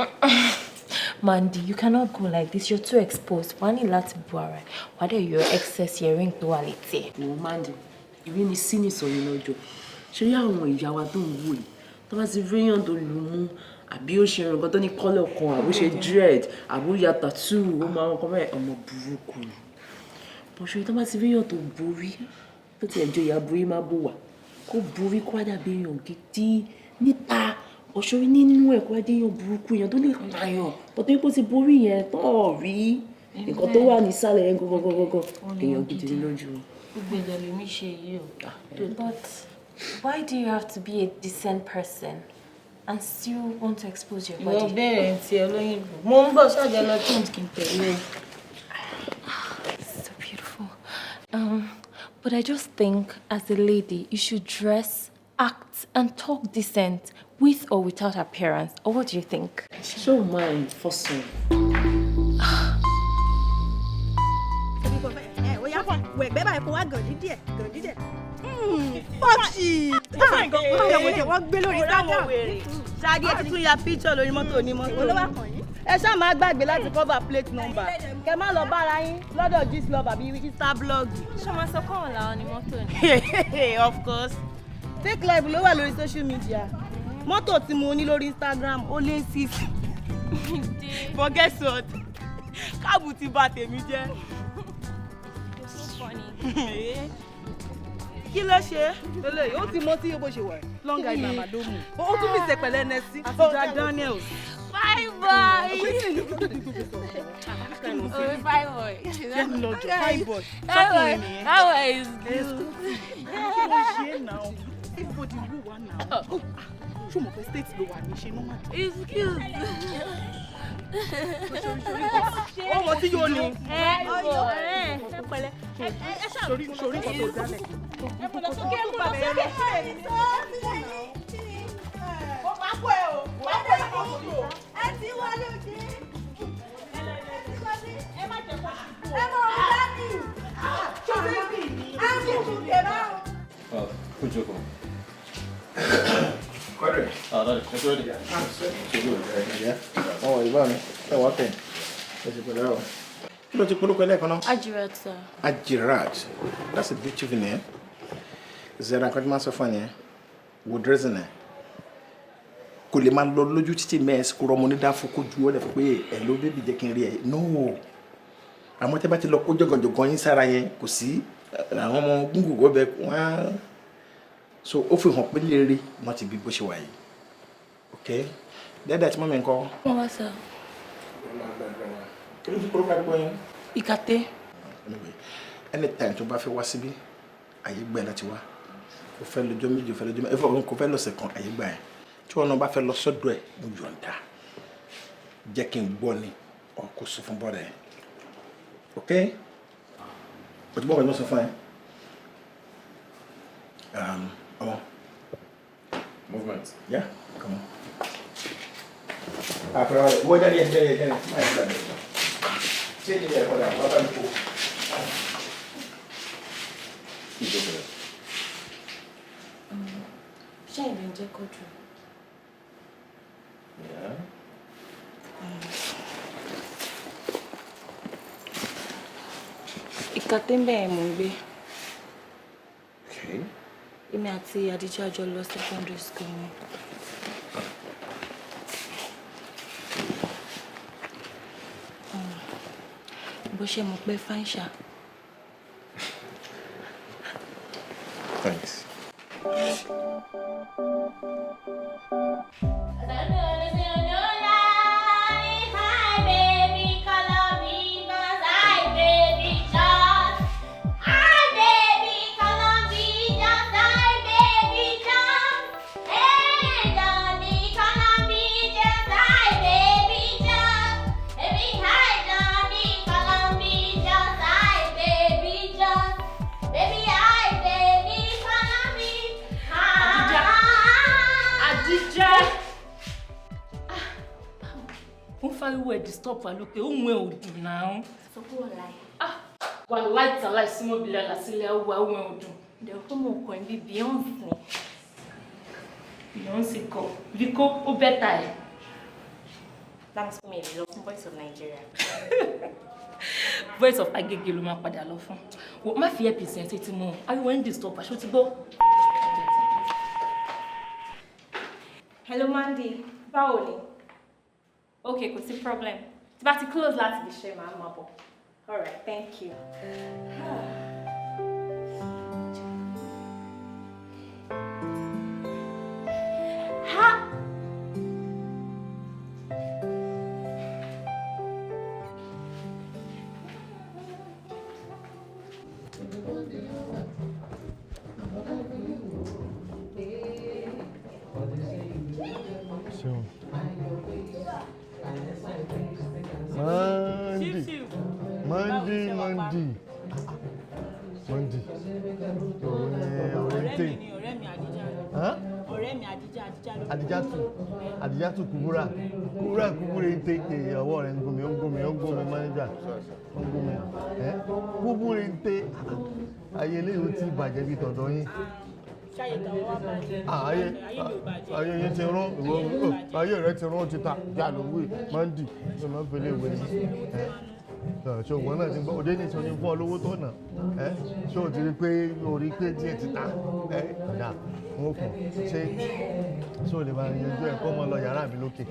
Mandy, you cannot go like this. You're too exposed. Wà ní láti bu ara ẹ̀. Wà dẹ̀ your excess earring tó wà létí ẹ̀. Wọ́n Mandy, ìwé ni sí ní ìsọ̀rí lọ́jọ́. Ṣé rí àwọn ìyá wa tó ń wò yìí? Tó bá ti ríyàn tó lù mú, àbí ó ṣe nǹkan tó ní kọ́lọ̀ kan, àbó ṣe dread, àbó ya tattoo, ó máa ń kọ́ bẹ́ẹ̀ ọmọ burúkú. Bọ̀ṣọ́ tó bá ti ríyàn tó borí, tó ti ẹ̀jọ̀ ìyá borí má bò wá. Kó borí kó wá dàbí èèyàn gidi níta. Ọ̀ṣọ́rí nínú ẹ̀ kó wá dé èèyàn burúkú yẹn tó lè pààyàn. Bọ̀tọ́ ipò ti borí yẹn tó rí. Nǹkan tó wà nísàlẹ̀ yẹn gọ́gọ́gọ́gọ́. Èèyàn gidi lójú. Gbogbo ìjọ lèmi ṣe yìí o. But why do you have to be a decent person and still want to expose your body? Ìwọ bẹ̀rẹ̀ ti ẹ lóyìnbó. Mo ń bọ̀ ṣáàjẹ́ lọ tí kì í tẹ̀lé. So beautiful. But I just think as a lady, you should dress, act and talk decent with or without appearance. Or what do you think? Show mine for some. Wẹ̀gbẹ́ báyìí kó wá gànjí díẹ̀. Fọ́ọ̀ṣì! Wọ́n gbé lórí Instagram. Ṣáàdì ẹ ti tún ya picture lórí mọ́tò onímọ́tò. Olówó kan yín. Ẹ ṣáà máa gbàgbé láti cover plate number. Kẹ má lọ bára yín lọ́dọ̀ Gist-Love àbí Insta blog. Ṣé máa sọ kọ́wọ̀n làwọn ni mọ́tò ni? Of course. Fake life ló wà lórí social media. Mọ́tò tí mo ní lórí Instagram ó lé 6. But guess what? Káàbù ti bà tèmi jẹ́. Kí ló ṣe? Ó ti mọ́ tí bó ṣe wà. Long guy mama ló mú. Ó tún fi ṣe pẹ̀lẹ́ nẹ́sí. Àtijọ́ Daniels. Bye bye. Bye boy. Bye boy. How is good? Everybody ló wà náà. Ṣé mo fẹ́ state ló wà ní ṣe normal? It's cute. Ọmọ tí yóò ní. Ẹ pẹ̀lẹ́. Sori nǹkan tó dálẹ̀. Ẹ pẹ̀lẹ́ sókè mú lọ sókè. Ó máa kó ẹ o. Wàá kó ẹ kó o. Ẹ ti wá lóde. Ẹ má jẹ́ kó ṣubú. Ẹ mọ̀ ọ́n dání. Sori á ní ìṣúkẹ́ náà. Good job. Correct. That's ready. Yeah. Oh, Ivan. Hey, what then? Let's put it out. Kí ló ti polówó ẹlẹ́kan náà? Ajirat, sir. Ajirat. That's a beautiful name. Zera kan tí máa sọ fún ẹ wo dressing ẹ. Kò lè máa lọ lójú títí mẹ́ẹ̀sì kó rọmọ ní dáfọ́ kó ju ọ̀lẹ̀ fún pé ẹ̀ ló bébì jẹ́ kí n rí ẹ. No. Àmọ́ tẹ́ bá ti lọ kó jọ̀gànjọ̀gàn yín sára yẹn kò sí àwọn ọmọ gúngùn ọbẹ̀ wọ́n. So ó fi hàn pé léèrè wọ́n ti bí bó ṣe wà yìí. Okay? Dẹ́dẹ̀ tí mọ́ mi ń kọ́. Wọ́n wá sọ. Kí ló ti polówó àdúgbò yẹn? Ìkàtẹ́. Anytime tó bá fẹ́ wá síbí àyè gbà láti wá kò fẹ́ lọ́jọ́ méjì kò fẹ́ lọ́jọ́ mẹ́fà kò fẹ́ lọ́sẹ̀ kan àyè gbà ẹ̀ tí wọn náà bá fẹ́ lọ sọ́dọ̀ ẹ̀ mo yọ̀ǹda jẹ́ kí n gbọ́ ni kò sọ fún bọ́dà ẹ̀ ok o ti bọ́ ọ̀gbìn sọ fún ẹ ọmọ Movement. yeah come on àpẹẹrẹ wọ́n jáde ẹ̀ jẹ́ ẹ̀ máa ń gbà dé ṣé ìdílé ẹ̀ kọ́dà wọ́n bá mi kó. ṣé ìlú ń jẹ́ kọjú? Yeah. Ìkàtẹ́mbẹ̀ ẹ̀ mò ń gbé. Okay. Èmi àti Adija jọ lọ secondary school ni. Bó ṣe mọ̀ pé fine ṣá. Thanks. Fariwo ẹ̀ disturb wa lókè ohun ẹ̀ ò dùn náà. Sọ pé wọ́n láì. Wà láìta láìsí mọ́bìlì àlàsílẹ̀ ọwọ́ ohun ẹ̀ ò dùn. Ǹjẹ́ tó mọ̀ ọkọ̀ ẹ̀ bí Beyonce ni. Beyonce kọ. Vico ó bẹ́tà ẹ̀. Thanks for me lọ fún Voice of Nigeria. Voice of Agege ló máa padà lọ fún. Wọ́n má fi ẹ̀pìsì ẹ̀ títí mọ́. Ariwo ẹ̀ ń disturb aṣọ ti gbọ́. Hello Mandy, báwo ni? Okay, kò sí problem. Tí bá ti close láti fi ṣe màá máa bọ̀. All right, thank you. Ha! Monday. Adijatu Kubura ń tètè ọwọ́ rẹ̀ ń gómi manager ń gómi Kubura ń tè ayé eléyìí ti bàjẹ́ bí tọ̀dọ̀ yín. Ayé yẹn ti rán ayé rẹ̀ ti rán ti ta jà lówó Monday ló máa ń fẹ́lẹ́ ìwé yìí. Ṣé òun náà ti gbọ́ òde ní ìṣòro fún ọ lówó tó nà ṣé o ti rí pé orí pé díẹ̀ ti ta ọ̀dà wọn kù ṣé o lè máa yanjú ẹ̀ kọ́ mọ́ lọ yàrá mi lókè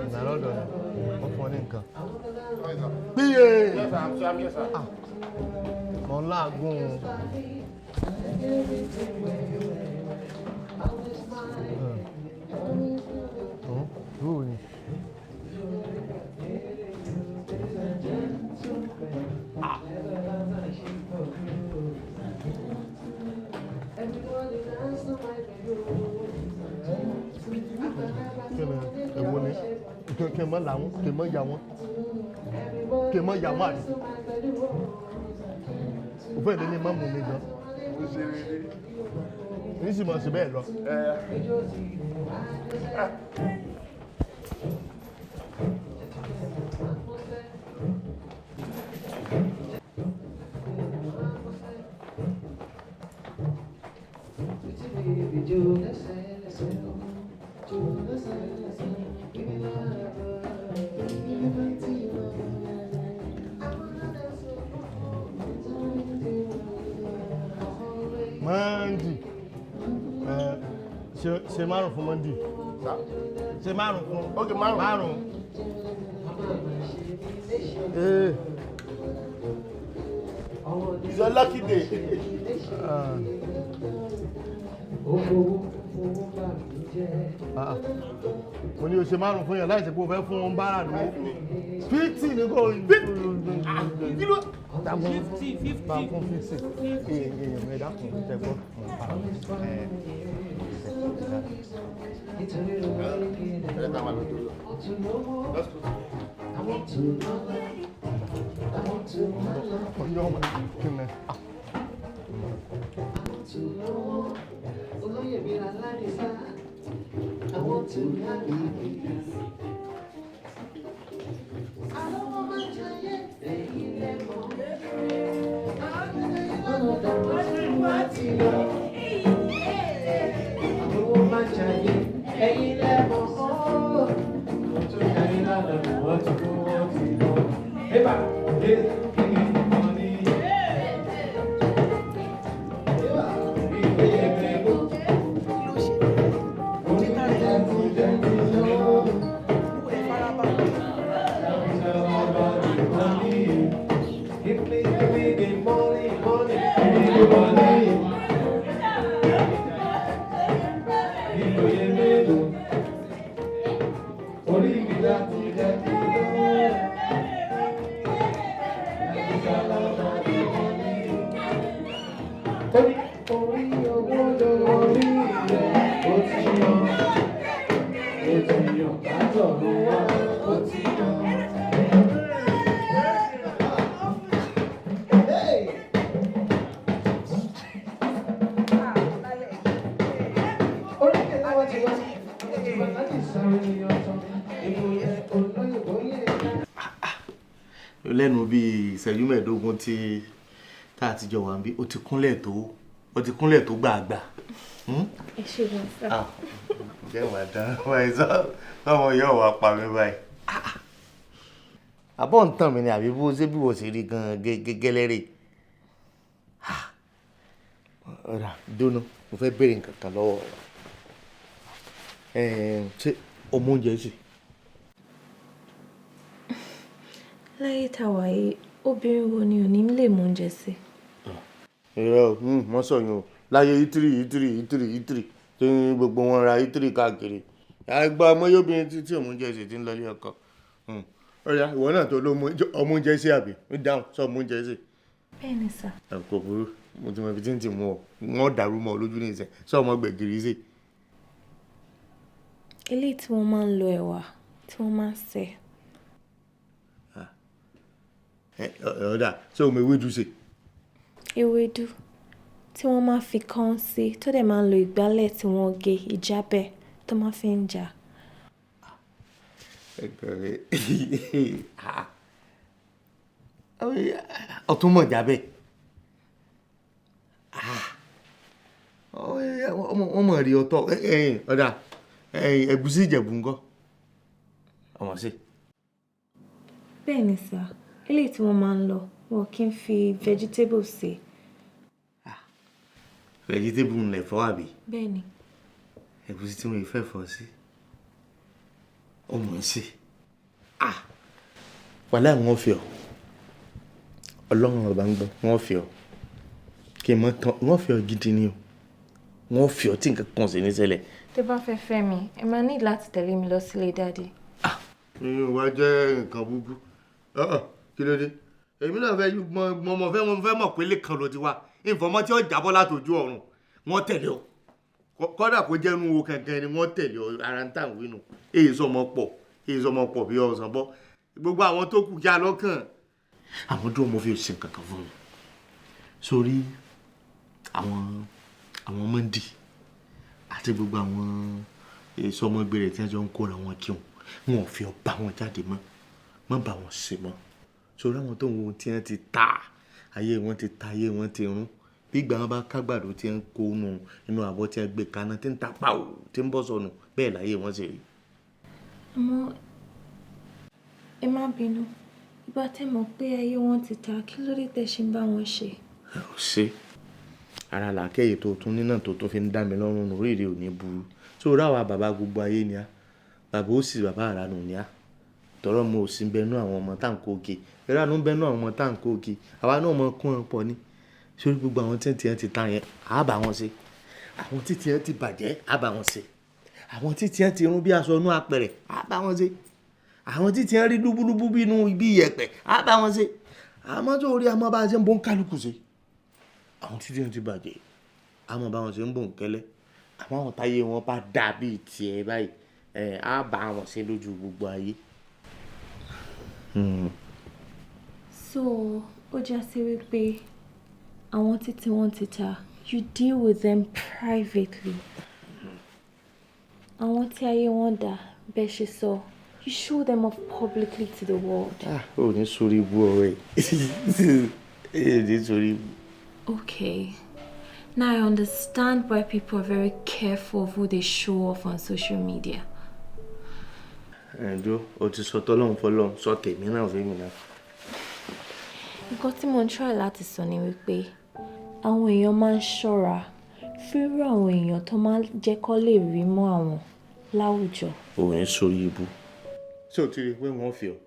ìgbà lọ́dọ̀ ni wọ́n fún ọ ní nǹkan. Píye mọ̀ ń láàgùn rúù ni. Èwo ni kí n mọ làwọn kí n mọ yà wọn àdì òfin ìdílé má mú mi gan ní sì mọ̀ sí bẹ́ẹ̀ lọ. Monday ṣe márùn fún Monday ṣe márùn fún okay márùn It's a lucky day. Mo ní o ṣe márùn fún yàn láì ṣe pé o fẹ́ fún wọn bára lówó 50 ní kò kíló tàbí 50 èèyàn ẹ̀dá kùn tẹ́gbọ́ lẹ́nu bíi ìṣẹ́jú mẹ́ẹ̀ẹ́dógún tí tá a ti jọ wà ń bí ó ti kúnlẹ̀ tó gbàgbà. ẹ ṣe gan sá. jẹ́ wàá dán báyìí sọ́mọ yóò wá pa mí báyìí. àbọ̀ ń tàn mí ni àbí bó ṣe bí wọ́n ṣe rí gan-an gẹ́gẹ́lẹ́rẹ́. ọ̀rà dóná mo fẹ́ béèrè nǹkan kan lọ́wọ́ ṣé ọmọ oúnjẹ sì. láyé táwa yìí obìnrin wo ni ò ní lè mú oúnjẹ sí. irọ́ wọ́n sọ yín o láyé ìtìrì tí gbogbo wọn ra ìtìrì káàkiri àgbà ọmọ yóò bí tí ọmọ oúnjẹ sì ti ń lọ ilé ọkọ. ọ̀rẹ́ ìwọ náà tó ló ọmọ oúnjẹ sí àbí ó dáhùn sọ ọmọ oúnjẹ sí. bẹ́ẹ̀ ni sà. kò burú mo ti mọ ibi tí ń tì mú ọ wọn dàrú mọ́ ọ lójú ní ìsẹ sọ ọmọ gbẹ̀gìrì sí. eléyìí tí wọ́n máa ń lo ẹ̀wà tí wọ́n máa ń sè. ọ̀dà ṣé o mọ ewédú ṣe. ewédú tí wọ́n máa fi kàn sí tó dẹ̀ máa ń lo ìgbálẹ̀ tí wọ́n gé ìjábẹ̀ tó máa fi ń jà. ọtún mọ̀ jábẹ̀ wọ́n mọ̀ rí ọtọ̀ ọ̀dà ẹ̀gúsí ìjẹ̀bú ńkọ́ ọmọ sí. bẹ́ẹ̀ ni sà eléyìí tí wọ́n máa ń lọ wọn kì í fi vegetable sí. vegetable ń lẹ̀ fọ́ àbí. bẹ́ẹ̀ ni. ẹ̀gúsí tí wọ́n fẹ́ fọ́ sí ọmọ sí. wàhálà wọn fi ọ ọlọ́run ọba ń gbọ́ wọn fi ọ kí n mọ tán wọn fi ọ gidi ni o wọn fi ọ tí nǹkan kan sì ní ṣẹlẹ̀. tó bá fẹ́ fẹ́ mi ẹ máa ní láti tẹ̀lé mi lọ sílé dáadé. wá jẹ́ nǹkan búburú kí ló dé èmi náà fẹ́ mọ̀ pé lẹ́kan ló ti wá ìfọ̀mọ́ tí ó jábọ́ látòjú ọ̀run wọ́n tẹ̀lé ọ kọ́dà kó jẹ́ inú wo kankan ni wọ́n tẹ̀lé ọ ara ń tà ń wínú èyí sọmọ pọ̀ bí ọ̀sán bọ́ gbogbo àwọn tó kù já lọ́kàn. àwọn dúró mo fi ṣe nǹkan kan fún mi sórí àwọn mọ́ndì àti gbogbo àwọn èso ọmọgbèrè tí wọ́n jọ ń kóra wọn kí wọn ò fi ọ bá wọn jáde mọ́ bá wọn ṣe mọ́ sórí àwọn tó ń wo tí wọ́n ti ta ayé wọn ti ta ayé wọn ti rún bí ìgbà wọn bá kágbàdo tí wọ́n kó inú àbọ̀ tí wọ́n gbé kaná tí ń ta pàwọ́ tí ń bọ́ sọnù bẹ́ẹ̀ láyé wọn ṣe rí. àmọ́ ẹ má bínú ìgbà tẹ́ mọ̀ pé ayé wọn ti ta kí ló dé tẹ́ ṣe ń bá wọn ṣe. ò ṣe ara làákẹ́yè tó tún nínà tó tún fi ń dá mi lọ́rùn nù oríire ò ní burú sórí àwa bàbá gbogbo ayé ni á bàbá ó sì bàbá àránù ni á tọrọ mo sì ń bẹnu àwọn ọmọ tá à ń kó òkè ìránú ń bẹnu àwọn ọmọ tá à ń kó òkè àwa náà mọ kún ọ pọ̀ ni sórí gbogbo àwọn tí ẹ ti ta yẹn á bá wọn ṣe àwọn títí ẹ ti bàjẹ́ á bá wọn ṣe àwọn títí ẹ ti rún bí aṣọ inú apẹ̀rẹ̀ á bá wọn ṣe àwọn títí ẹ rí lúbúlúbú bínú ibi ìyẹ̀pẹ̀ á bá wọn ṣe àmọ́ tó rí àmọ́ bá a ṣe ń bọ́ ń kálukú ṣe àwọn títí ẹ ti bàjẹ́ àmọ́ bá wọn ṣe ń bọ̀ ń kẹ́lẹ́ àmọ́ àwọn táyé wọn bá dà bíi tiẹ̀ báyìí á bá wọn ṣe lójú gbogbo ayé. so ó já sí wípé àwọn títí wọn ti ta you deal with them privately àwọn tí ayé wọn dà bẹ́ẹ̀ ṣe sọ you show them off publicly to the world. ò ní sórí ibú ọ̀rẹ́ ẹ̀ ní sórí ibú. Okay. Now I understand why people are very careful of who they show off on social media. ẹ̀dọ́ o ti sọ tọ́lọ́run fọlọ́run sọ tèmi náà fún mi náà Nǹkan tí mo ń try láti sọ ni wípé àwọn èèyàn máa ń ṣọ́ra fírú àwọn èèyàn tó máa ń jẹ́ kó lè rí mọ́ àwọn láwùjọ. Òun ń sórí ibú. Ṣé o ti rí i pé wọ́n fi ọ́?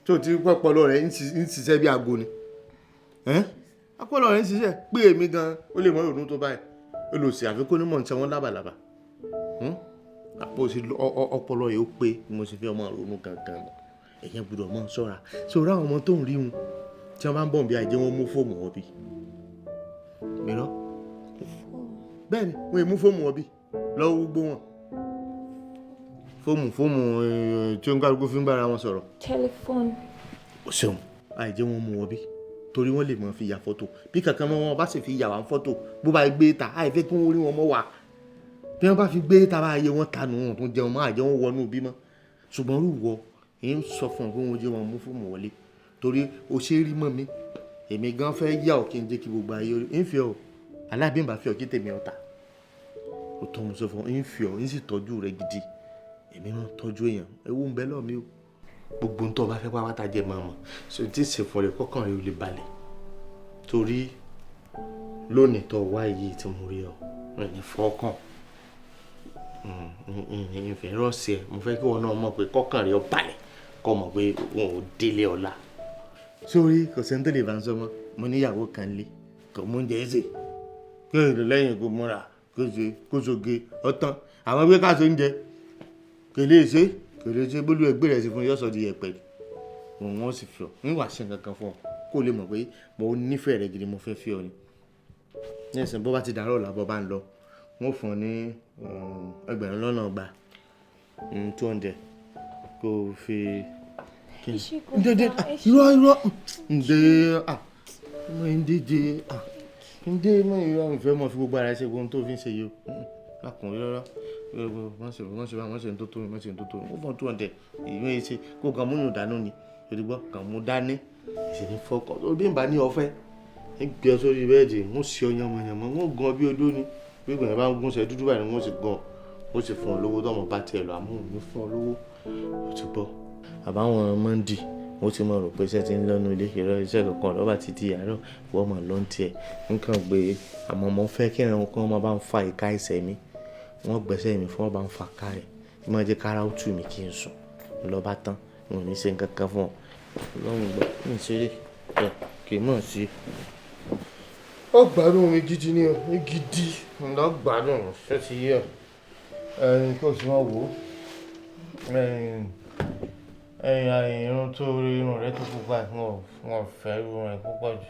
Ṣé o ti rí pọ́pọ́lọ́ rẹ̀ ń ṣiṣẹ́ bí aago ni? Ọpọlọ rẹ̀ ń ṣiṣẹ́ pé èmi gan-an ó lè mọ ìrònú tó báyìí. Olùsí àfikún ní mọ̀ ní sẹ́wọ́n lábàlábà. Àpò sí ọpọlọ yìí ó pé mo sì fi ọmọ ìrònú gangan lọ. Ẹ̀yẹn gbọ́dọ̀ mọ̀ ṣọ́ra. Ṣọ́ra àwọn ọmọ tó ń rí wọn tí wọ́n bá ń bọ̀ bí àìjẹ́ wọn mú fóòmù wọn bí. Mìíràn. Bẹ́ẹ̀ni, wọ́n mú fóòmù wọn bí lọ́wọ́ gbogbo wọn. Fóòmù tí ó ń kálukú fi ń bára wọn sọ̀rọ̀. Tẹlifóònù. Ó ṣeun. Àìjẹ́ wọn mú wọn bí. Torí wọ́n lè mọ̀ fi ya fọ́tò. Bí kankan mọ́ wọn bá sì fi yà wá fọ́tò bó bá gbé ta àìfẹ́ kí wọ́n rí wọn mọ́ wa. Bí wọ́n bá fi gbé ta bá yẹ wọ́n tanù wọn tó jẹun mọ́ àìjẹ́ wọn wọnú bí mọ́. Ṣùgbọ́n rúwọ́ èyí ń sọ fún ọ pé wọ́n jẹ́ wọn mú fóòmù wọlé. Torí o ṣe rí mọ́ mi. Èmi gan fẹ́ yà ọ́ kí n jẹ́ kí gbogbo ayé rí. Ń fi ọ́ alábí ń bá fi ọ́ kí tèmi ọ̀tá. Ó tọ́ mo sọ fún ọ, ń fi ọ́ ń sì tọ́jú rẹ gidi. Èmi máa ń tọ́jú èèyàn. Ewu ń bẹ lọ́ọ̀ mi o. Gbogbo ń tọ́ bá fẹ́ pátá jẹ máa mọ̀. So tí ìṣèfọ̀ rẹ̀ kọ́kàn rẹ̀ ò lè balẹ̀. Torí lónìí tó wá yìí tí mo rí ọ ní fọ́kàn ìfẹ́ rọ̀ọ̀sì ẹ̀ mo fẹ́ kí wọn náà mọ̀ pé kọ́kàn rẹ̀ ó balẹ̀ kọ́ mọ̀ pé wọn ò délé ọ̀la. Sórí kò sẹ́ni tó lè bá ń sọ mọ́ mo níyàwó kan lé kò mú oúnjẹ ẹ̀sẹ̀ kí èrò lẹ́yìn kò múra kó soge ọ̀tán àwọn gbé káàsó oúnjẹ kò lè ṣe bólú ẹgbẹ́ rẹ̀ sí fún yọ́sọ̀ di ẹ̀pẹ̀ òun wọ́n sì fi ọ́ níwà ṣe nǹkan fún ọ kó lè mọ̀ pé mo nífẹ̀ẹ́ rẹ gidi mo fẹ́ fi ọ ni. Ní ẹ̀sìn bó bá ti dàárọ̀ làbọ̀ bá ń lọ wọ́n fún ọ ní 200 kó fi ǹdẹ́ mọ́ ìrọ̀ ìfẹ́ mọ́ fi gbogbo ara ṣe gbogbo tó fi ń ṣe yìí o lákùnrin rárá wọ́n ṣe tó tó mi wọ́n ṣe tó tó mi ó fọ́n 200 ìwé ṣe kó kàn mú yòó dánú ni òdìgbọ́ kàn mú dání ìṣèlú fọkàn tó bí n bá ní ọ̀fẹ́ ń gbé ọ sórí bẹ́ẹ̀dì ń ṣe ọ yànmọ̀yànmọ̀ ń gan bí odó ni bí gbọ̀ngàn bá ń gún ṣe dúdú báyìí wọ́n sì gan ó sì fún ọ lówó tọmọ bá tiẹ̀ lọ àmọ́ òun ní fún ọ lówó ó ti bọ́ àbáwọn mọ́ndì ó ti mọ̀ rò pé iṣẹ́ ti ń lọ́nu ilé ìrọ̀ iṣẹ́ kankan lọ́ba ti di àárọ̀ wọ́n mọ̀ lọ́n tiẹ̀ nǹkan gbé àmọ́ mo fẹ́ kí ẹran kan máa bá ń fa ìka ẹsẹ̀ mi wọ́n gbẹ́sẹ̀ mi fún wọn bá ń fa ká rẹ̀ kí máa jẹ́ kára ó tù mí kí n sùn lọ́ba tán n ò ní ṣe nǹkan kan fún ọ lọ́run gbọ́ ní ìṣeré ẹ̀ kì í mọ̀ sí. ó gbádùn mi gidi ni o ní gidi ǹdọ́ gbádùn ṣé ti yẹ kí o sì máa wò ó irun tó rí irun rẹ tó pupa wọn fẹ́ irun rẹ púpọ̀ jù.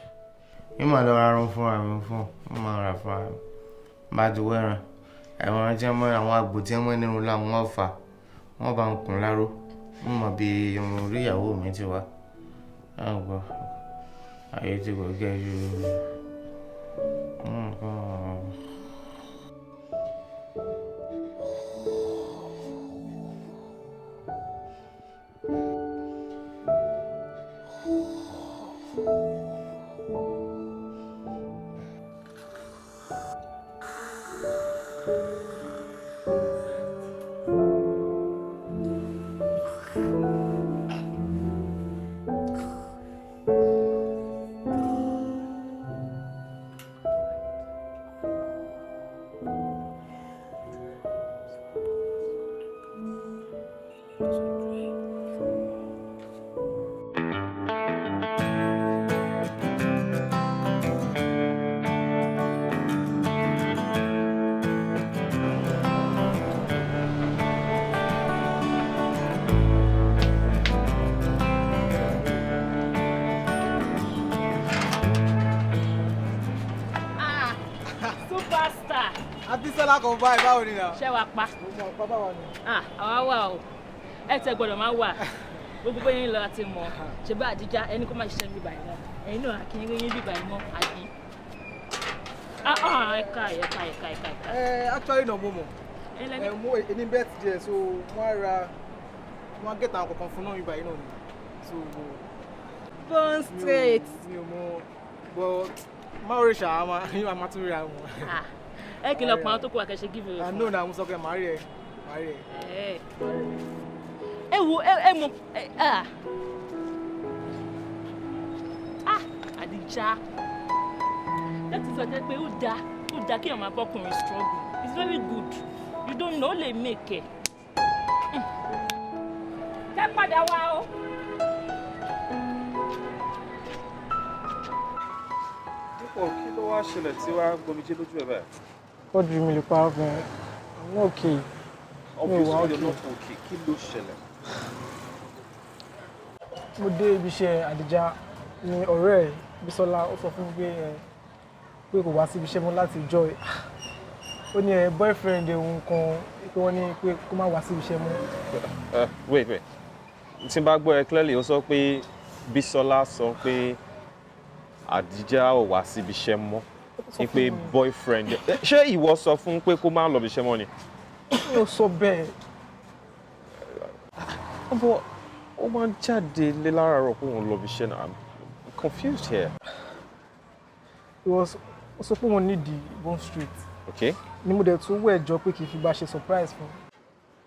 yín máa lọ rárun fún àmì fún un máa rà fún àmì bá ti wẹ́ràn ẹ̀wọ̀n tí wọ́n mọ àwọn àgbò tí wọ́n mọ nínú làwọn wọ́n fà wọ́n bá ń kùn láró wọ́n mọ̀ bí irun orí ìyàwó mi ti wá. àgbọ̀ ayé tí kò gẹ́ ju Abisola kan báyìí báwo ni náà. ṣé wàá pa. mo mọ ọ̀pá báwo ni. àwa wà o ẹ tẹ gbọ́dọ̀ máa wà gbogbo bóyá ń lọ àti mọ ṣe bá àdíjà ẹni kó má ṣiṣẹ́ ní bíbá yìí mọ́ ẹ̀yin náà kì í rí yín bíbá yìí mọ́ àbí. ẹ̀ka. Actually no mo mọ̀ mo ní birthday so wọ́n á gẹ̀ta àwọn kankan fún náà bíbá yìí náà ni so. Born straight. mi ò mọ but máa rí ṣàwọn àmà tún rí àwọn. ẹ kìlọ̀ pa àwọn tó kó àkẹ́ṣe give away. àná náà mo sọ pé màá rí ẹ. ẹ wo ẹ mọ ṣá. That is what I pé ó dáa kí ọmọ abọ́kùnrin struggle. It's very good. You don't know lè make it. Kẹ́ padà wá o. Dípò kí ló wá ṣẹlẹ̀ tí wàá gbomijé lójú ẹ̀ báyìí? What do you mean, Parvin? I'm not okay. Obviously, you're not okay. Kí ló ṣẹlẹ̀? Mo dé ibi iṣẹ́ Adija ní ọ̀rẹ́ ẹ̀ Bísọ́lá ó sọ fún mi pé kò wá sí ibi iṣẹ́ mọ́ láti joy. Ó ní boyfriend òun kan pé wọ́n ní pé kó má wá sí ibi iṣẹ́ mọ́. Wait. Tí n bá gbọ́ ẹ clearly, ó sọ pé Bísọ́lá sọ pé Adija ò wá sí ibi iṣẹ́ mọ́. Ní pé boyfriend. Ṣé ìwọ sọ fún pé kó má lọ ibi iṣẹ́ mọ́ ni? Mi ò sọ bẹ́ẹ̀. But ó máa ń jáde lé láràárọ̀ pé òun lọ ibi iṣẹ́ náà. I'm confused here. Ó sọ pé wọ́n need the Bond Street. Okay. Ni mo dẹ̀ tún wẹ̀ jọ pé kì í fi bá ṣe surprise fún un.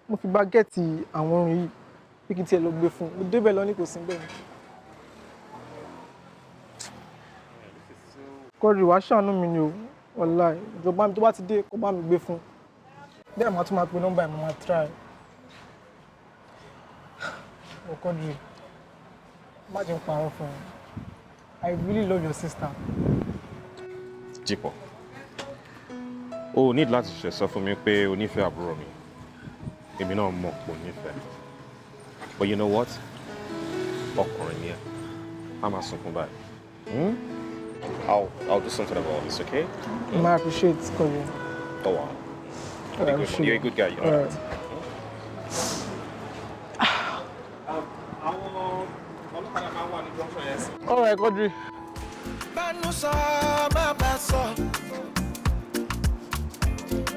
Mo fi bá gẹ̀ẹ́tì àwọn orin yìí pé kí n tiẹ̀ lọ gbé fún un. Mo débẹ̀ lọ ní kò sí bẹ́ẹ̀ ni. Kọ́rí wàá ṣàánú mi ni o, wàláì. Ìjọba mi tó bá ti dé kó bá mi gbé fún un. Bẹ́ẹ̀ máa tún máa pe nọ́mbà ẹ̀ mo máa try. Kọ́rí, má jẹ́ n parọ́ fún ẹ. I really love your sister. Jípọ̀, o need láti ṣe sọ fún mi pé o nífẹ̀ẹ́ àbúrò mi. Èmi náà mọ̀ pé o nífẹ̀ẹ́. But you know what? Ọkùnrin ni ẹ. A máa sunkún báyìí. I'll do something about this, okay? I appreciate it, Kọ́rí. Oh wow. You're a good guy, you know that. All right, Kọ́rí. Bánú sọ, má bá sọ.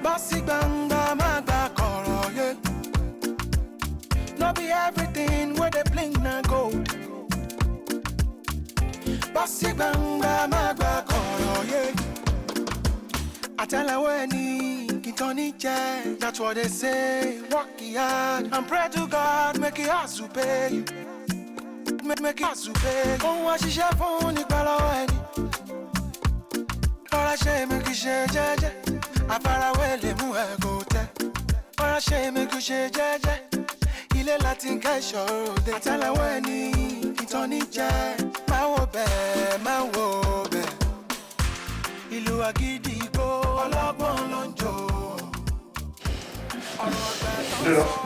Bọ́sí gbangba, má gbà kọ̀rọ̀ yé. No be everything where they bling na gold. Bọ́sí gbangba, má gbà kọ̀rọ̀ yé. Àtẹ́lẹwọ́ ẹni kìtàn ní jẹ́. That's what they say. Work hard and pray to God, make it hard to pay you. Make it hard to pay you. Ohun àṣìṣe fún nípa lọ́wọ́ ẹni. Ọ̀rọ̀ ṣe make it ṣe jẹ́jẹ́. Àfarawé lè mú ẹ kó tẹ́. Ọ̀rọ̀ ṣe make it ṣe jẹ́jẹ́. Ilé láti ń kẹ́ ìṣòro dé. Àtẹ́lẹwọ́ ẹni kìtàn ní jẹ́. Má wo bẹ́ẹ̀, má wo bẹ́ẹ̀. Ìlú àgídì igbó ọlọ́gbọ́n ló ń jò.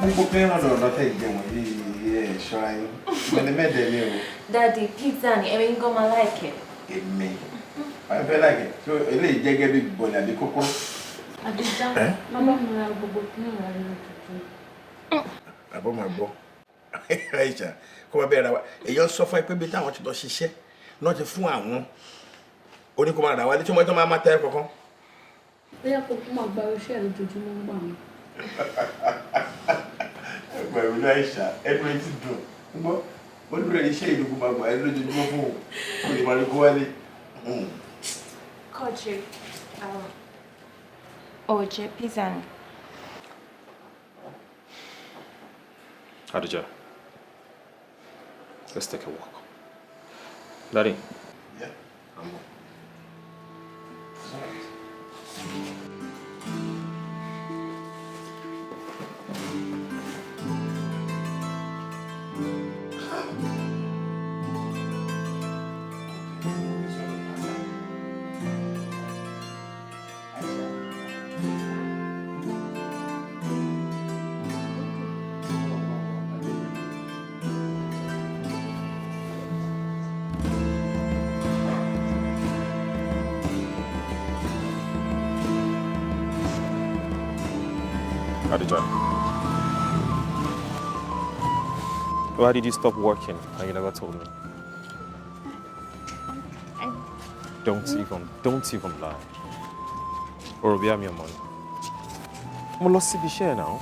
Gbogbo pé ràn lọ́dọ̀ tẹ̀ jẹun yìí ẹ̀ ṣọ́ra yín. Ìgbẹ́ni mẹ́ẹ̀dẹ̀ ni o. Daddy, pizza ni ẹ̀mí gan máa láìkẹ́. Èmi. Wọ́n fẹ́ láìkẹ́. So eléyìí jẹ́ gẹ́gẹ́ bí bọ̀lì àbí kókó. Àdìjá, màmá mi ra gbogbo kí ní ìrìn àjò tuntun. Àbọ̀ máa gbọ́. Aisha, kó máa bẹ̀rẹ̀ wa. Èyàn sọ fún ẹ pé bí táwọn ti lọ ṣiṣẹ́ náà ti fún àwọn oníkó máa rà wálé tí wọ́n tó máa tẹ́ kankan. Bóyá kò kó máa gba iṣẹ́ lójoojúmọ́ ń gbà mí. Ẹgbẹ́ ìwé náà Aisha, ẹnu ẹ ti dùn. Gbọ́, ó dúró iṣẹ́ ìlú kó máa gbà ẹ lójoojúmọ́ fún òun. Kò lè máa rí kó wálé. Kọ́ọ̀tù, ọ̀jẹ̀ pizza ni. Adija, let's take a walk. Daddy. Yeah. I'm on. Adija, why did you stop working and you never told me? Don't even lie. Or be your money. I'm lost to be share now.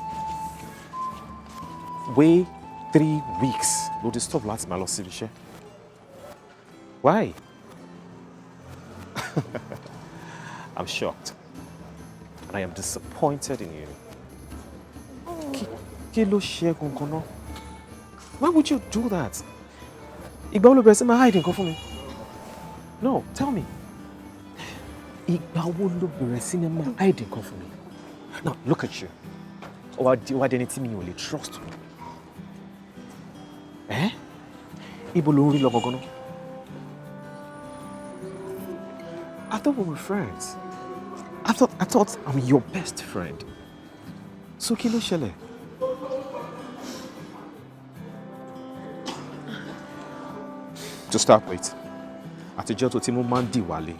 Wait 3 weeks. Will you stop last my lost to be share? Why? I'm shocked. And I am disappointed in you. Why would you do that? Ìgbà wo ló bẹ̀rẹ̀ sí máa hide nǹkan fún mi? No, tell me. Ìgbà wo ló bẹ̀rẹ̀ cinema hide nǹkan fún mi? Now, look at you. Why didn't you me only trust me? Eh? Ibo ló ń rí lọ gangan náà? I thought we were friends. I thought I'm your best friend. So kí ló ṣẹlẹ̀? To start with, àtijọ́ tó ti mú máa ń dì wálé,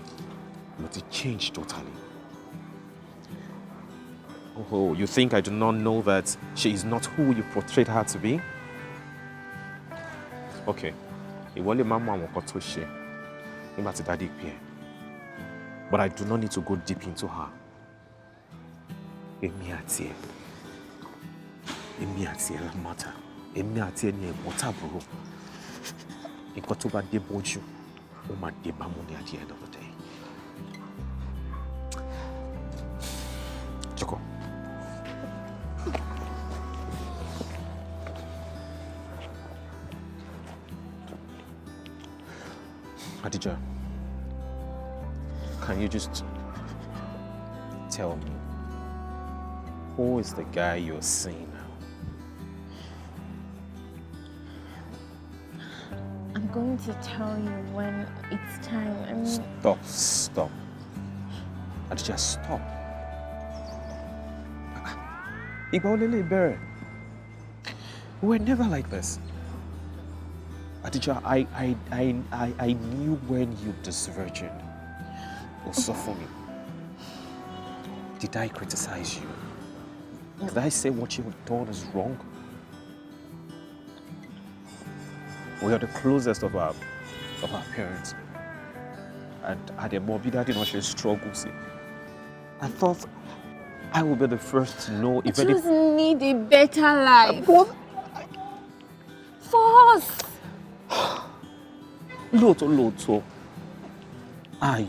ló ti change totally. Oh, you think I do not know that she is not who you portrayed her to be? Okay, ìwọ lè máa mọ àwọn nǹkan tó ṣe nígbà tí daddy pè ẹ́. But I do not need to go deep into her. Èmi àti ẹ la matter. Èmi àti ẹ ni ẹ̀gbọ́n tàbúrò. Nǹkan tó bá dé bójú, ó máa dé bámu ní at the end of the day. Jókòó. Adija, can you just tell me, who is the guy you're seeing now? I'm going to tell you when it's time. Stop. Adija, stop. Ìgbà wo lélẹ́yìí bẹ̀rẹ̀? We're never like this. Adija, I knew when you diverged. Also for me. Did I criticize you? Did I say what you've done is wrong? We are the closest of our parents. And Ademola did not share struggles. I thought I would be the first to know if I just need a better life. For us. Lóòótọ́.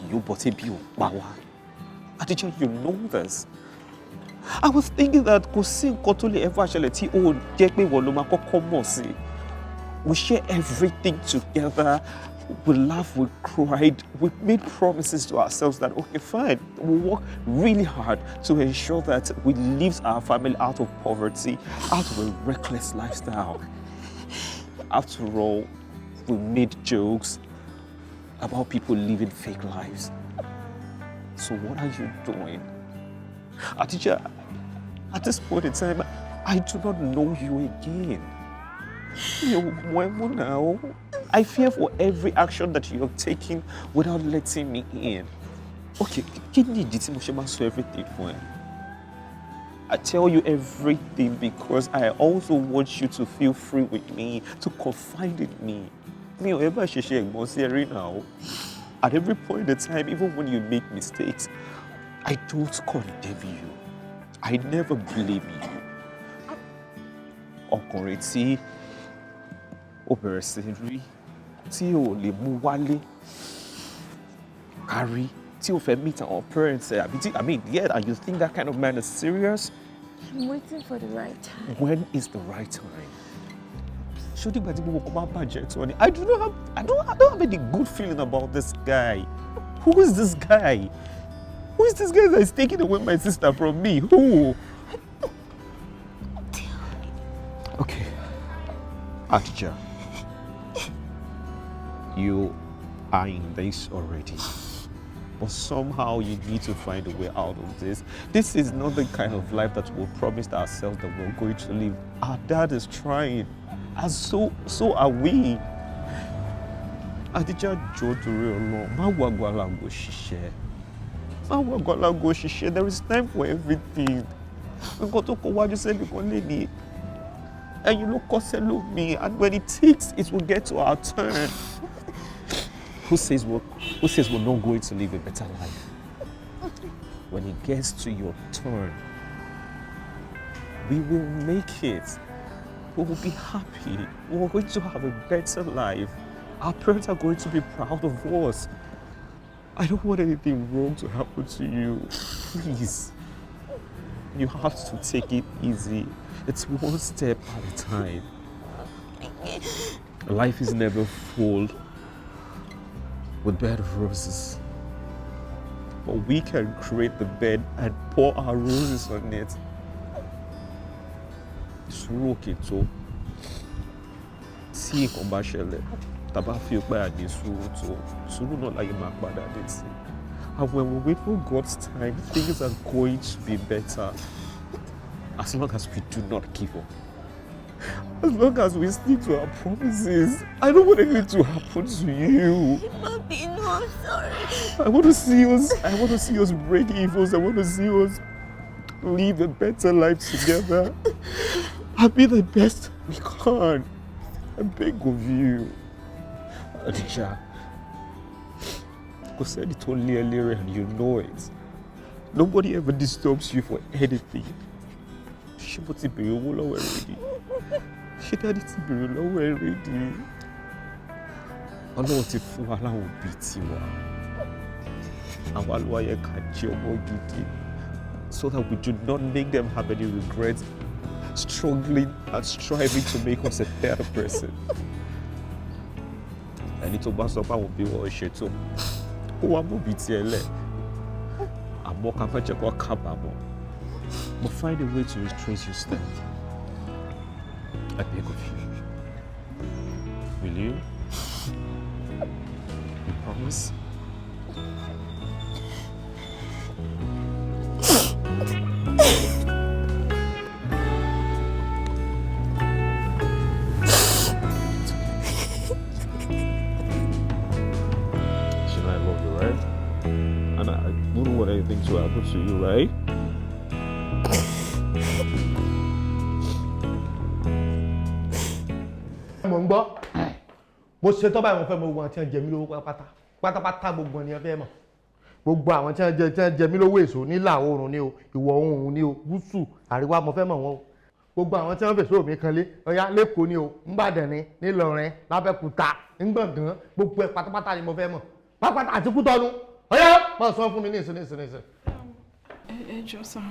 You but a bill, Bawa. Adija, you know this. I was thinking that kò sí nǹkan tó lè ever ṣẹlẹ̀ tí ó jẹ́ pé wọ́n ló máa kọ́kọ́ mọ̀ sí. We share everything together. We laughed, we cried, we made promises to ourselves that, okay, fine, we'll work really hard to ensure that we lift our family out of poverty, out of a reckless lifestyle. After all, we made jokes about people living fake lives. So what are you doing? Adija, at this point in time, I do not know you again. Now, I fear for every action that you have taken without letting me in. Okay, can you do everything for him? I tell you everything because I also want you to feel free with me, to confide in me. Me or ever share now. At every point in time, even when you make mistakes, I don't condemn you. I never blame you. Ọkùnrin tí ó bẹ̀rẹ̀ sí rí tí ò lè mú wálé kárí tí ò fẹ́ meet our parents I mean, yeah, and you think that kind of man is serious? I'm waiting for the right time. When is the right time? I don't have any good feeling about this guy. Who is this guy? Who is this guy that is taking away my sister from me? Who? Okay. Adija, you are in this already. But somehow you need to find a way out of this. This is not the kind of life that we promised ourselves that we're going to live. Our dad is trying. And so are we. Adija, jọ̀ọ́ torí Ọlọ́run, má wo àgbàlagbà ṣiṣẹ́. Má wo àgbàlagbà ṣiṣẹ́. There is time for everything. Nǹkan tó kọ wájú sẹ́nìkan lè ní. Ẹ̀yin ló kọ́ sẹ́lòmíì, and when it takes, it will get to our turn. Who says we're not going to live a better life? When it gets to your turn, we will make it. We will be happy. We're going to have a better life. Our parents are going to be proud of us. I don't want anything wrong to happen to you. Please. You have to take it easy. It's one step at a time. Life is never full. with bed of roses. But we can create the bed and pour our roses on it. Sùúrù òkè tó. Tí nǹkan bá ṣẹlẹ̀, tàbá fi pé àdé sùúrù tó. Sùúrù náà láyé máa padà dé sí. And when we wait for God's time, things are going to be better. As long as we do not give up. As long as we stick to our promises. I don't want anything to happen to you. Mommy, no, I'm sorry. I want to see us break evils. I want to see us live a better life together. And be the best we can. I beg of you. Adisha, kò sẹ́ni tó lé ẹ lérè and you know it. Nobody ever disturbs you for anything. Ṣé mo ti bèrè owó lọ́wọ́ ẹ rèé? Ṣé dáàdì ti bèrè lọ́wọ́ ẹ rèé? Ọlọ́run ti fún wa láwọn òbí tiwa. Àwa ló wá yẹ ká jẹ́ ọmọ gidi so that we do not make them have any regrets, struggling and striving to make us a better person. Ẹni tó bá sọ pé àwọn òbí wọn ṣètò, ó wá mú bí tiẹ̀ lẹ̀. Àmọ́ ká fẹ́ jẹ́ kó kábàámọ̀. But find a way to retrace your steps. I beg of you. Will you? You promise? I love you, right? And I wouldn't want anything to happen to you, right? Mo ń gbọ́ mo ṣe tọ́ báyìí mo fẹ́ mo gbogbo àwọn tí wọ́n jẹ mí lówó pátápátá gbogbo ni wọ́n fẹ́ mọ̀ gbogbo àwọn tí wọ́n jẹ mí lówó èso nílà oòrùn ni o ìwọ̀ oòrùn ni o gúúsù àríwá mo fẹ́ mọ̀ wọ́n o gbogbo àwọn tí wọ́n fèsò mi kan lé ọ̀yá lẹ́kọ̀ọ́ ni o ńbàdàn ni nílọrin lábẹ́kúta ńgbọ̀ngàn gbogbo ẹ̀ pátápátá ni mo fẹ́ mọ̀ pátápátá àti Kútọ́nù ọ̀yá máa sọ fún mi ní ìsìn. Ẹ jọ̀ọ́ sà,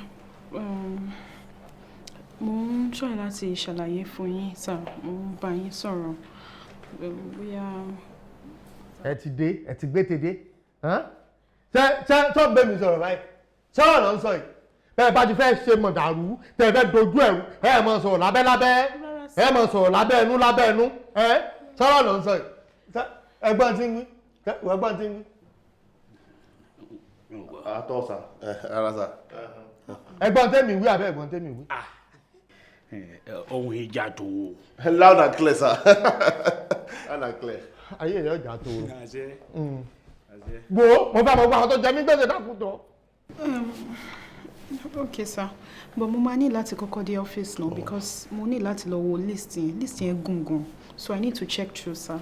mo ń try láti ṣàlàyé fún yín sà, mo ń bá yín sọ̀rọ̀ bóyá. Ẹ ti dé ẹ ti gbé tèdé ṣé tó ń bẹ mi sọ̀rọ̀ báyìí sọ̀rọ̀ ló ń sọ yìí bẹ́ẹ̀ bá ti fẹ́ ṣe mọ̀dàrú tẹ̀ fẹ́ dojú ẹ̀rú ẹ̀ mọ̀ sọ̀rọ̀ lábẹ́ ẹ̀ mọ̀ sọ̀rọ̀ lábẹ́ ẹnu sọ̀rọ̀ ló ń sọ yìí ẹgbọ́n tí ń wí ẹgbọ́n tí ń wí. Àtọ́ sà ara sà. Ẹgbọ́n tẹ́mi wí àbẹ́ ẹgbọ́n tẹ́mi wí. Ohun ìjà tó. Loud and clear sir. Loud and clear. Ayé rẹ̀ ọjà tó. Wo mo fẹ́ mọ gbọ́ àwọn tó jẹ mí gbèsè dákútọ̀. Okay sir, but mo máa ní láti kọ́kọ́ dé office now because mo ní láti lọ wo list yẹn gùn gan, so I need to check through sir.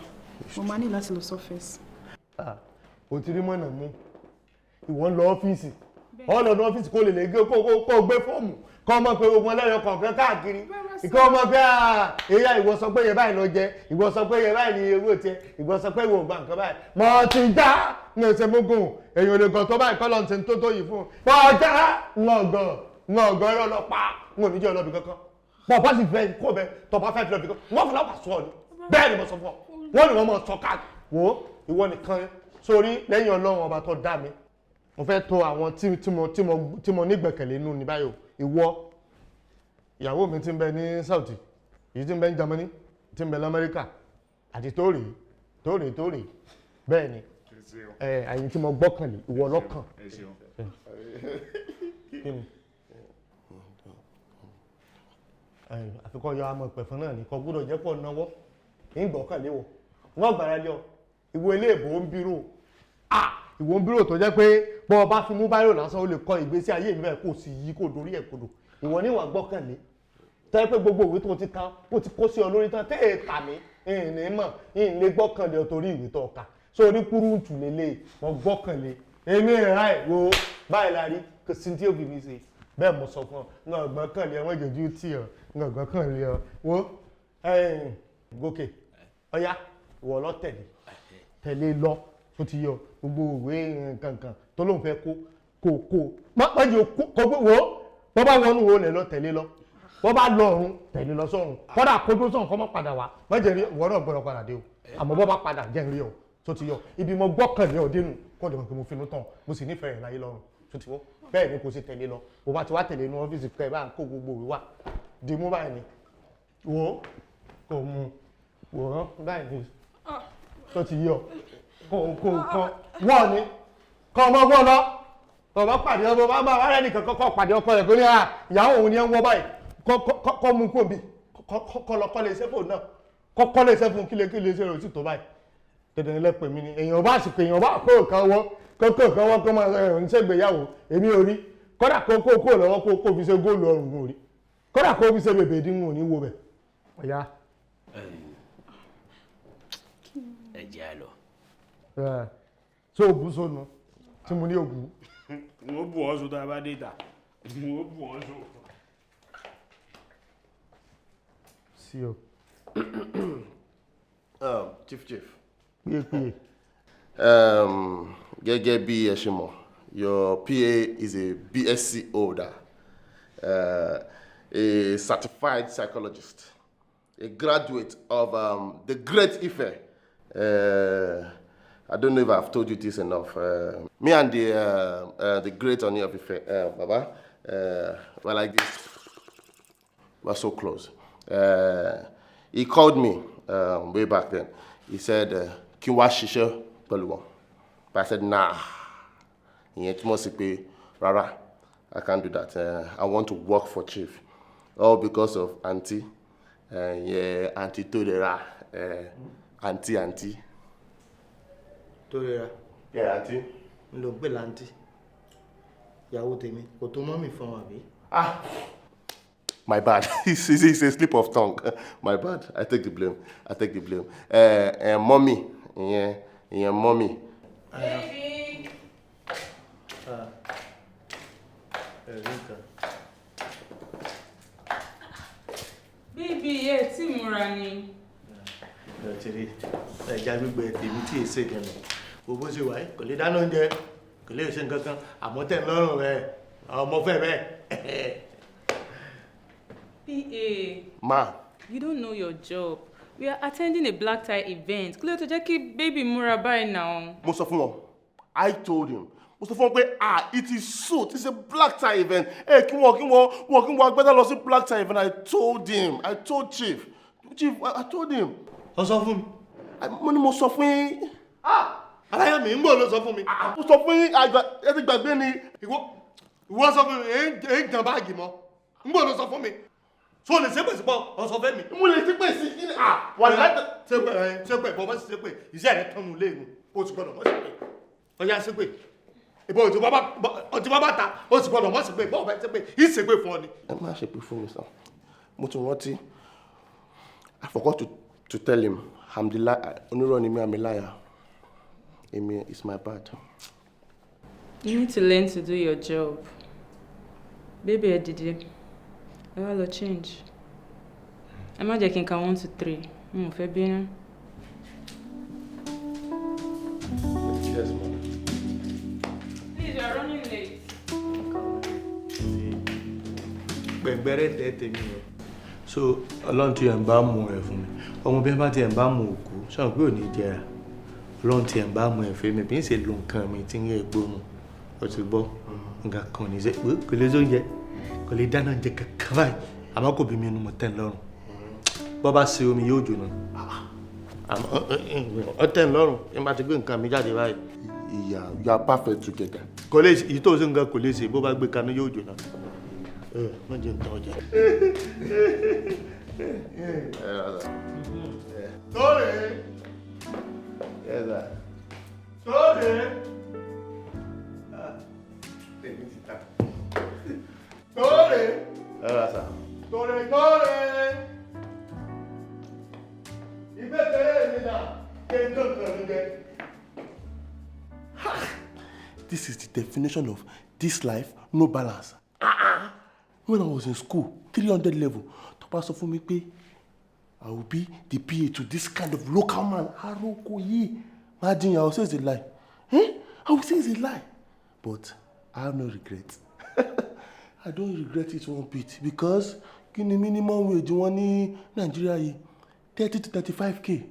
Mo máa ní láti lọ sí office. O ti rí mọ́nà mú ìwọ ń lọ ọ́fíìsì ọlọ́dún ọ́fíìsì kó lè lè gbé kó gbé fọ́ọ̀mù kọ́ ọmọ pé ogun ẹlẹ́yọ kọ̀ọ̀kan káàkiri ìkọ́ ọmọ pé èyà ìwọ sọ pé yẹ báyìí lọ jẹ ìwọ sọ pé yẹ báyìí ní owó tiẹ̀ ìwọ sọ pé ìwọ gbà nǹkan báyìí mọ̀ ti já ní ẹsẹ̀ mógún èyàn lè gàn tó báyìí kọ́ lọ́n ti tó tó yìí fún un pọ̀ já ńgàn ẹ̀rọ lọ pa ń ò ní jẹ́ ọlọ́bì kankan pọ̀ bá sì fẹ́ kó bẹ tọ́ bá fẹ́ fi lọ́bì kankan wọ́n fi lọ́pàá sọ ni bẹ́ẹ̀ ni mo sọ fún ọ wọ́n ni wọ́n mọ̀ sọ ká wò ìwọ nìkan sórí lẹ́yìn Ọlọ́run ọba tó dá mi mo fẹ́ tọ̀ àwọn tí mo nígbẹ̀kẹ̀lé nínú ní báyìí ìwọ ìyàwó mi tí ń bẹ ní Saudi èyí tí ń bẹ ní Germany tí ń bẹ l'Amẹ́ríkà àti tóòrè bẹ́ẹ̀ ni àyìn tí mo gbọ́kànlé ìwọ lọ́kàn. àfikọ́ yọ àmọ́ ìpẹ̀fọn náà ní kò gbọ́dọ̀ jẹ́ pọ̀ náwó ń gbọ́kànlé wọ wọ́n gbàrà lé ọ ìwọ ilé ìbò ń bírò ìwọ ń bírò tó jẹ́ pé bọ́ ọba fi mú báyìí lásán ó lè kọ ìgbésí ayé mi báyìí kò sì yí kò dórí ẹ̀ kodò ìwọ níwà gbọ́kànlé tẹ́ pé gbogbo ìwé tó ti ká ó ti kó sí ọ lórí tán tẹ́ ẹ̀ kà mí ìní mọ̀ ìní gbọ́kànlé torí ìwé tó kà sórí kúrúǹtù lélẹ̀ wọ́n gbọ́kànlé èmi ìrà ìwò báyìí la rí kò sí tí ó fi mi ṣe bẹ́ẹ̀ mo sọ fún ọ ń gbọ́kànlé ẹ̀wọ̀n ìjọ́jú tí ọ ń gbọ́kànlé ọ wo gòkè ọ̀yá ìwọ lọ tẹ̀lé lọ tó ti yọ gbogbo ìwé kankan tó lóun fẹ́ kó májì kó gbé wo bọ́ bá wọnú wo lẹ̀ lọ tẹ̀lé lọ bọ́ bá lọ ọ̀run tẹ̀lé lọ sọ́run kọ́dà kójú sọ̀run kọ́ mọ́ padà wá mọ́jẹ̀ rí ìwọ náà gbọ́dọ̀ padà dé o àmọ́ bọ́ bá padà jẹ́ rí o tó ti yọ ibi mo gbọ́kànlé ọ̀dẹ́nu kọ́ ọ̀dọ̀ pé mo finú tán mo sì nífẹ̀ẹ́ rẹ̀ láyé lọ́rùn tó ti wọ́ bẹ́ẹ̀ ni kò ṣe tẹ̀lé lọ bó bá ti wá tẹ̀lé inú ọ́fíìsì kẹ́ ẹ bá ń kó gbogbo òwe wá di mú báyìí ni wò ó kò mú wò ó báyìí ni tó ti yọ kò wọ́n ni kọ́ ọmọ wọ́n lọ ọba pàdé ọmọ bá bá rẹ̀ nìkan kọ́kọ́ pàdé ọkọ rẹ̀ kó ní ìyàwó òun ni ẹ ń wọ́ báyìí kọ́ mú kó bí kọ́ lọ kọ́lé iṣẹ́ fóun náà kọ́ kọ́lé iṣẹ́ fún kílé iṣẹ́ rẹ̀ sì tó báyìí dandan lẹ́pẹ̀ mi ni èèyàn bá sì pé èèyàn bá kó nǹkan wọ́ kó máa ń ṣègbéyàwó èmi ò rí kódà kó lọ́wọ́ kó fi ṣe góòlù ọrùn gùn rí kódà kó fi ṣe bèbè dín ní wo bẹ̀ ọ̀yá. ẹ jẹ́ ẹ lọ. ṣé o bú sónù tí mo ní òbú. mo bù ọ́ sọ tá a bá dé ta mo bù ọ́ sọ. sí o. Chief. Píye. Gẹ́gẹ́ bí ẹ ṣe mọ̀, your PA is a BSc holder, a certified psychologist, a graduate of the Great Ife. I don't know if I've told you this enough. Me and the great Oni of Ife, Baba, we're like this. We're so close. He called me way back then. He said, kí n wá ṣiṣẹ́ pẹ̀lú wọn. But I said, nah. Ìyẹn túmọ̀ sí pé, rárá, I can't do that. I want to work for Chief. All because of Auntie. Yeah, Auntie Torera. Auntie. Torera. Yeah, Auntie. N ló ń pè láǹtì. Ìyàwó tèmi, kò tó mọ́ mi fún wa bí. My bad. It's a slip of tongue. My bad. I take the blame. Mommy. Yeah, mommy. Baby. Baby, tí múra ni. Tiri, ẹja gbígbẹ tèmi tí èsè gẹ̀nà. Gbogbo ṣe wáyé, kò lè dáná oúnjẹ, kò lè ṣe nǹkan kan, àmọ́ tẹ̀ lọ́rùn rẹ̀, ọmọ fẹ́ bẹ́ẹ̀. PA. Ma. You don't know your job. We are attending a black tie event. Kí ló tó jẹ́ kí baby múra báyìí now? Mo sọ fún wọn. I told him. Mo sọ fún wọn pé it is suit. It's a black tie event. Kí wọ́n gbẹ́dá lọ sí black tie event. I told him. I told Chief. I told him. Ó sọ fún mi. Mo ní mo sọ fún yín. Aláyà mi ń bọ̀ ló sọ fún mi. Mo sọ fún yín ẹ ti gbàgbé ni. Ìwọ sọ fún mi, èé gan báàgì mọ́. Ń bọ̀ ló sọ fún mi. So lè ṣépè sí pọ̀ ọ̀sọ̀ fẹ́ mi. Mo lè ṣépè sí kí ni wà láti. Ṣépè bọ́ bọ́ sí ṣépè iṣẹ́ rẹ̀ tọ́nu lé nu o sì gbọ́dọ̀ mọ́ ṣépè. Ọya ṣépè. Ìbọn ọtí bá bá ta o sì gbọ́dọ̀ mọ́ ṣépè bọ́ ọ̀bẹ ṣépè ìṣépè fún ọ ni. Ẹ má ṣépè fún mi sàn. Mo tún rántí. I forgot to tell him onírọ̀ ni mi àmì láyà. Èmi is my bad. You need to learn to do your job. Baby, ẹ dìde. I will change. ẹ má jẹ́ kí n ka 1 to 3 mo fẹ́ bínú. Yes, ma'am. Please, you are running late. Gbẹ̀gbẹ́rẹ́ tẹ́ tèmi o. So ọlọ́run tí ẹ̀ ń bá mú ẹ̀ fún mi ọmọ bí ẹ bá ti ẹ̀ ń bá mú òkú sọ̀rọ̀ pé ò ní jẹrà ọlọ́run tí ẹ̀ ń bá mú ẹ̀ fẹ́ mi bí ń ṣe lo nǹkan mi tí ń yẹ gbóòmù ó ti gbọ́ nǹkan kan ní í ṣe pé kò lè sóúnjẹ kò lè dáná jẹ kankan báyìí àmọ́ kò bí mi inú mo tẹ́ ń lọ́rùn bọ́ bá ṣe omi yóò jóná àmọ́ ọ tẹ́ ń lọ́rùn ẹ má ti gbé nǹkan mi jáde báyìí. Ìyá you are perfect together. Kò lè èyí tó ṣe nǹkan kò lè ṣe bó bá gbé kaná yóò jóná. Má jẹ́ ń tọ́ ọjà. Tóre. Tóre. Tóre. Tóre. Ìbẹ́tẹ̀rẹ́ mi náà ké ń tọ́jú mi jẹ. This is the definition of this life, no balance. When I was in school, 300 level, Topa sọ fún mi pé I will be the PA to this kind of local man. Aroko yìí. Imagine I will say it's a lie. I will say it's a lie. But I have no regret. I don't regret it one bit because kí ni minimum wage wọn ní Nigeria yìí 30 to 35k.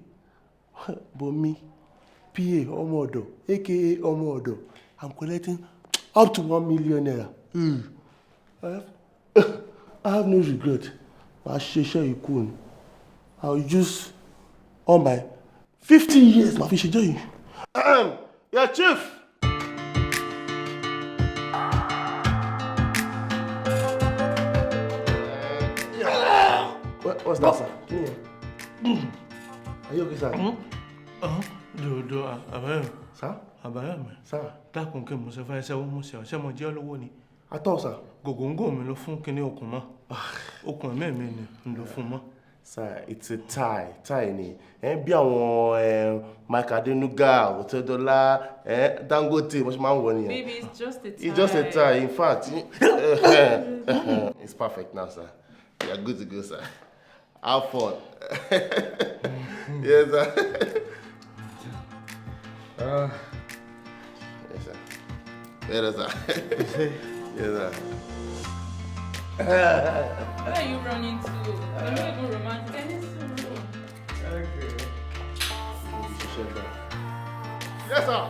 But me, PA Omodo, aka Omodo. I'm collecting up to 1 million naira. I have no regret. I'll use all my 50 years, my fish joy. Yeah, Chief. What's that, sir? Are you okay, sir? Dodo àbáyọ̀. Sir? Àbáyọ̀ mi. Sir? Dákun kí mo ṣe fẹ́ ṣẹ́wó mo ṣe ọ̀ṣẹ́ mo jẹ́ olówó ni. Atọ́, sir. Gògóńgò mi ló fún kíní okùn mọ́. Okùn ẹ̀mí mi ni ló fún mọ́. Sir, it's a tie. Tie ni. Bí àwọn Mike Adenuga, Otedola, Dangote, mo ṣe máa ń wọ nìyẹn. Baby, it's just a tie. It's just a tie. In fact, it's perfect now, sir. You're good to go, sir. Have fun. Yes, sir. Yes, sir. Yes, sir. Yes, sir. Where are you running to? You're not even romantic. Okay. Yes, sir.